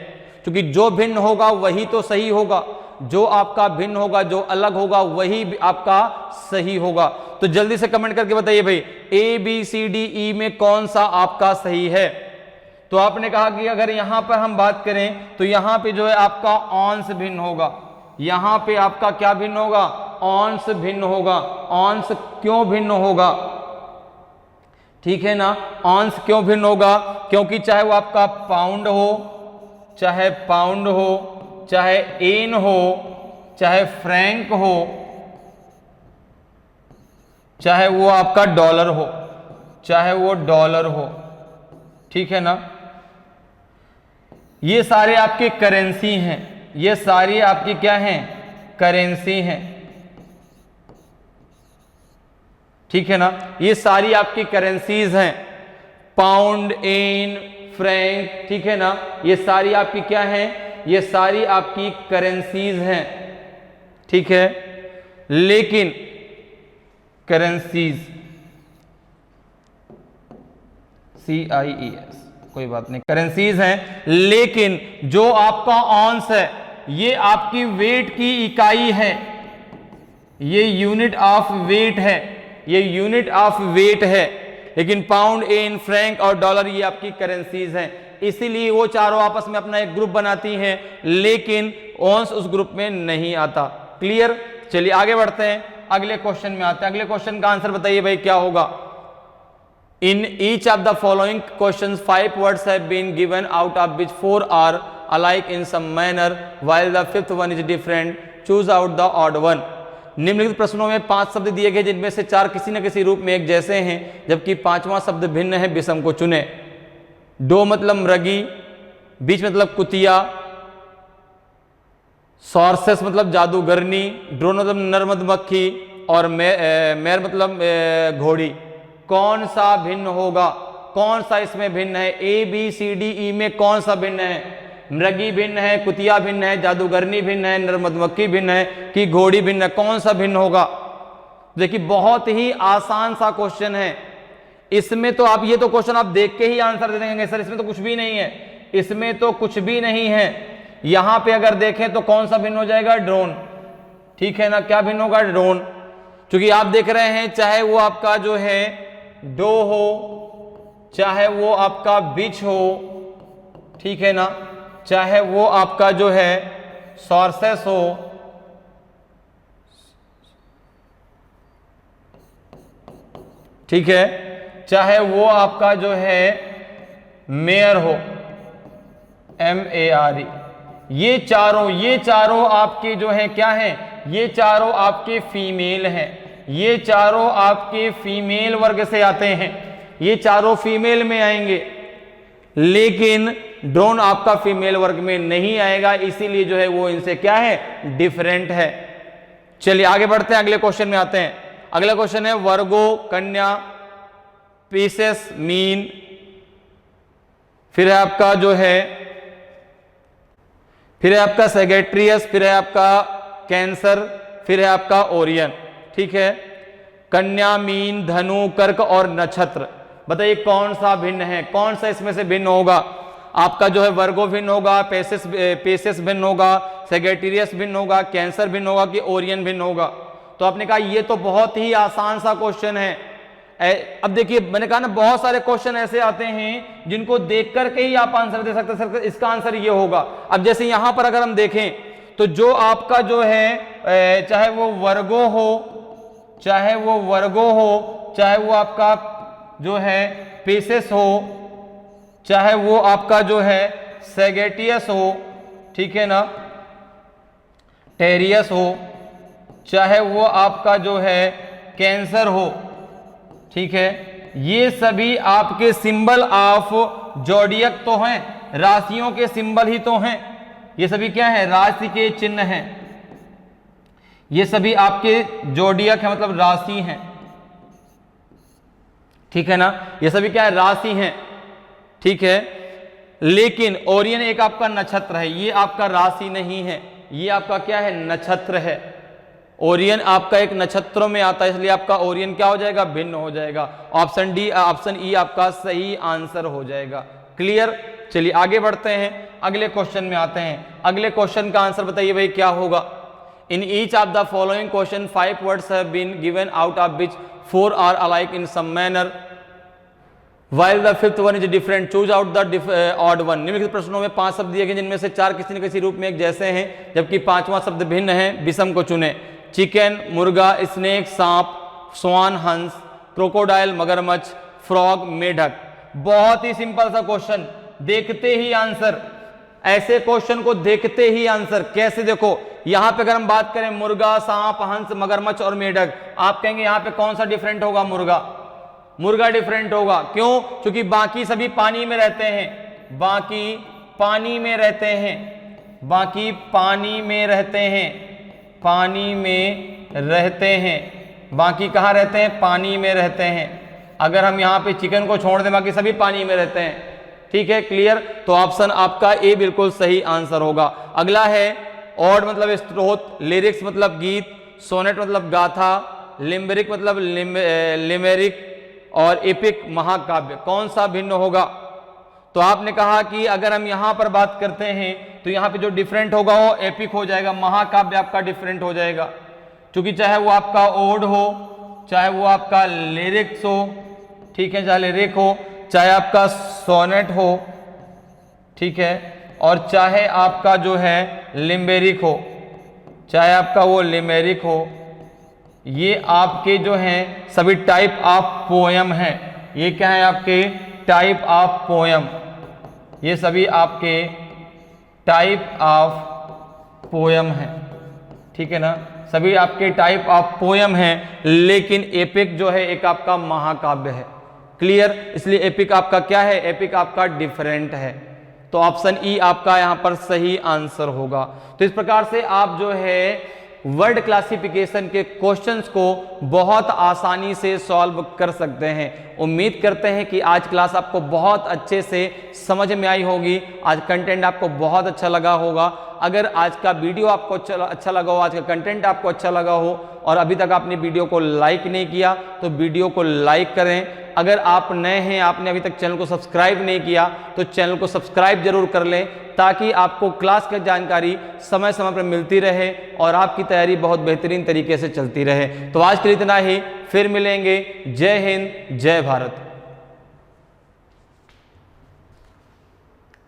क्योंकि जो भिन्न होगा वही तो सही होगा, जो आपका भिन्न होगा, जो अलग होगा वही आपका सही होगा। तो जल्दी से कमेंट करके बताइए भाई, ए बी सी डी ई में कौन सा आपका सही है? तो आपने कहा कि अगर यहां पर हम बात करें तो यहां पे जो है आपका ऑन्स भिन्न होगा, यहां पे आपका क्या भिन्न होगा? ऑन्स भिन्न होगा। ऑन्स क्यों भिन्न होगा? ठीक है ना, ऑन्स क्यों भिन्न होगा? क्योंकि चाहे वो आपका पाउंड हो, चाहे पाउंड हो, चाहे एन हो, चाहे फ्रैंक हो, चाहे वो आपका डॉलर हो, चाहे वो डॉलर हो, ठीक है ना। ये सारे आपके करेंसी हैं, ये सारी आपकी क्या हैं, करेंसी हैं, ठीक है ना। ये सारी आपकी करेंसीज हैं, पाउंड, एन, फ्रैंक, ठीक है ना। ये सारी आपकी क्या हैं, ये सारी आपकी करेंसीज हैं, ठीक है। लेकिन करेंसीज, CIES, कोई बात नहीं, करेंसीज हैं, लेकिन जो आपका ऑन्स है ये आपकी वेट की इकाई है, ये यूनिट ऑफ वेट है, ये यूनिट ऑफ वेट है। लेकिन पाउंड, एन, फ्रैंक और डॉलर ये आपकी करेंसीज हैं, इसीलिए वो चारों आपस में अपना एक ग्रुप बनाती हैं, लेकिन ऑन्स उस ग्रुप में नहीं आता। क्लियर। चलिए आगे बढ़ते हैं, अगले क्वेश्चन में आते हैं। अगले क्वेश्चन का आंसर बताइए भाई क्या होगा। In each of the following questions 5 words have been given out of which 4 are alike in some manner while the 5th one is different, choose out the odd one. निम्नलिखित प्रश्नों में 5 शब्द दिए गए जिनमें से 4 किसी न किसी रूप में एक जैसे हैं, जबकि 5वां शब्द भिन्न है, विषम को चुने। डो मतलब मृगी, बीच मतलब कुतिया, सॉर्सेस मतलब जादूगरनी, ड्रोन मतलब नर मधुमक्खी और मेर मतलब घोड़ी। कौन सा भिन्न होगा, कौन सा इसमें भिन्न है, ABCDE में कौन सा भिन्न है। मृगी भिन्न है, कुतिया भिन्न है, जादूगरनी भिन्न है, नर मधुमक्खी भिन्न है कि घोड़ी भिन्न है, कौन सा भिन्न होगा। देखिए बहुत ही आसान सा क्वेश्चन है, इसमें तो आप ये तो क्वेश्चन आप देख के ही आंसर दे देंगे सर इसमें तो कुछ भी नहीं है, इसमें तो कुछ भी नहीं है। यहां पे अगर देखें तो कौन सा भिन्न हो जाएगा, ड्रोन, ठीक है ना। क्या भिन्न होगा, ड्रोन, क्योंकि आप देख रहे हैं चाहे वो आपका जो है डो हो, चाहे वो आपका बिच हो, ठीक है ना, चाहे वो आपका जो है सॉर्सेस हो, ठीक है, चाहे वो आपका जो है मेयर हो, MARE, ये चारों आपके जो है क्या हैं, ये चारों आपके फीमेल हैं, ये चारों आपके फीमेल वर्ग से आते हैं, ये चारों फीमेल में आएंगे, लेकिन ड्रोन आपका फीमेल वर्ग में नहीं आएगा, इसीलिए जो है वो इनसे क्या है, डिफरेंट है। चलिए आगे बढ़ते हैं, अगले क्वेश्चन में आते हैं। अगला क्वेश्चन है वर्गो, कन्या, पीसेस, मीन, फिर है आपका जो है, फिर है आपका सेगेट्रियस, फिर है आपका कैंसर, फिर है आपका ओरियन, ठीक है। कन्या, मीन, धनु, कर्क और नक्षत्र, बताइए कौन सा भिन्न है, कौन सा इसमें से भिन्न होगा। आपका जो है वर्गो भिन्न होगा, पेसेस भिन्न होगा, सेगेटिरियस भिन्न होगा, कैंसर भिन्न होगा कि ओरियन भिन्न होगा। तो आपने कहा ये तो बहुत ही आसान सा क्वेश्चन है। अब देखिए मैंने कहा ना बहुत सारे क्वेश्चन ऐसे आते हैं जिनको देख करके ही आप आंसर दे सकते हैं, इसका आंसर ये होगा। अब जैसे यहां पर अगर हम देखें तो जो आपका जो है चाहे वो वर्गो हो, चाहे वो वर्गो हो, चाहे वो आपका जो है पेसेस हो, चाहे वो आपका जो है सेगेटियस हो, ठीक है ना, टेरियस हो, चाहे वो आपका जो है कैंसर हो, ठीक है, ये सभी आपके सिंबल ऑफ जोडियक तो हैं, राशियों के सिंबल ही तो हैं, ये सभी क्या है, राशि के चिन्ह हैं, ये सभी आपके जोडियक है मतलब राशि हैं, ठीक है ना, ये सभी क्या है, राशि हैं, ठीक है। लेकिन ओरियन एक आपका नक्षत्र है, ये आपका राशि नहीं है, ये आपका क्या है, नक्षत्र है। ओरियन आपका एक नक्षत्रों में आता है, इसलिए आपका ओरियन क्या हो जाएगा, भिन्न हो जाएगा। ऑप्शन डी, ऑप्शन ई आपका सही आंसर हो जाएगा। क्लियर। चलिए आगे बढ़ते हैं, अगले क्वेश्चन में आते हैं। अगले क्वेश्चन का आंसर बताइए भाई क्या होगा। In each of the following question 5 words have been given out of which 4 are alike in some manner while the 5th one is different, choose out the odd one। निम्नलिखित प्रश्नों में 5 शब्द दिए गए जिनमें से 4 किसी न किसी रूप में एक जैसे हैं, जबकि 5वां शब्द भिन्न है, विषम को चुने। चिकन, मुर्गा, स्नेक, सांप, स्वान, हंस, क्रोकोडाइल, मगरमच्छ, फ्रॉग, मेढक। बहुत ही सिंपल सा क्वेश्चन, देखते ही आंसर, ऐसे क्वेश्चन को देखते ही आंसर। कैसे, देखो यहां पे अगर हम बात करें मुर्गा, सांप, हंस, मगरमच्छ और मेढक, आप कहेंगे यहां पे कौन सा डिफरेंट होगा, मुर्गा। मुर्गा डिफरेंट होगा। क्यों? क्योंकि बाकी सभी पानी में रहते हैं, बाकी पानी में रहते हैं, बाकी पानी में रहते हैं, पानी में रहते हैं, बाकी कहाँ रहते हैं? पानी में रहते हैं। अगर हम यहाँ पे चिकन को छोड़ दें, बाकी सभी पानी में रहते हैं। ठीक है, क्लियर? तो ऑप्शन आपका ए बिल्कुल सही आंसर होगा। अगला है ऑड मतलब स्त्रोत, लिरिक्स मतलब गीत, सोनेट मतलब गाथा, लिम्बरिक मतलब लिमेरिक और एपिक महाकाव्य। कौन सा भिन्न होगा? तो आपने कहा कि अगर हम यहां पर बात करते हैं तो यहां पे जो डिफरेंट होगा वो एपिक हो जाएगा, महाकाव्य आपका डिफरेंट हो जाएगा, क्योंकि चाहे वो आपका ओड हो, चाहे वो आपका लिरिक्स हो, ठीक है, चाहे लिरिक हो, चाहे आपका सोनेट हो, ठीक है, और चाहे आपका जो है लिम्बेरिक हो, चाहे आपका वो लिमेरिक हो, ये आपके जो हैं सभी टाइप ऑफ पोयम हैं। ये क्या है? आपके टाइप ऑफ पोयम। ये सभी आपके टाइप ऑफ पोयम हैं, ठीक है ना, सभी आपके टाइप ऑफ पोयम हैं। लेकिन एपिक जो है एक आपका महाकाव्य है। क्लियर? इसलिए एपिक आपका क्या है? एपिक आपका डिफरेंट है। तो ऑप्शन ई आपका यहां पर सही आंसर होगा। तो इस प्रकार से आप जो है वर्ड क्लासिफिकेशन के क्वेश्चंस को बहुत आसानी से सॉल्व कर सकते हैं। उम्मीद करते हैं कि आज क्लास आपको बहुत अच्छे से समझ में आई होगी, आज कंटेंट आपको बहुत अच्छा लगा होगा। अगर आज का वीडियो आपको अच्छा लगा हो, आज का कंटेंट आपको अच्छा लगा हो और अभी तक आपने वीडियो को लाइक नहीं किया तो वीडियो को लाइक करें। अगर आप नए हैं, आपने अभी तक चैनल को सब्सक्राइब नहीं किया तो चैनल को सब्सक्राइब जरूर कर लें, ताकि आपको क्लास की जानकारी समय समय पर मिलती रहे और आपकी तैयारी बहुत बेहतरीन तरीके से चलती रहे। तो आज के लिए इतना ही, फिर मिलेंगे। जय हिंद, जय भारत।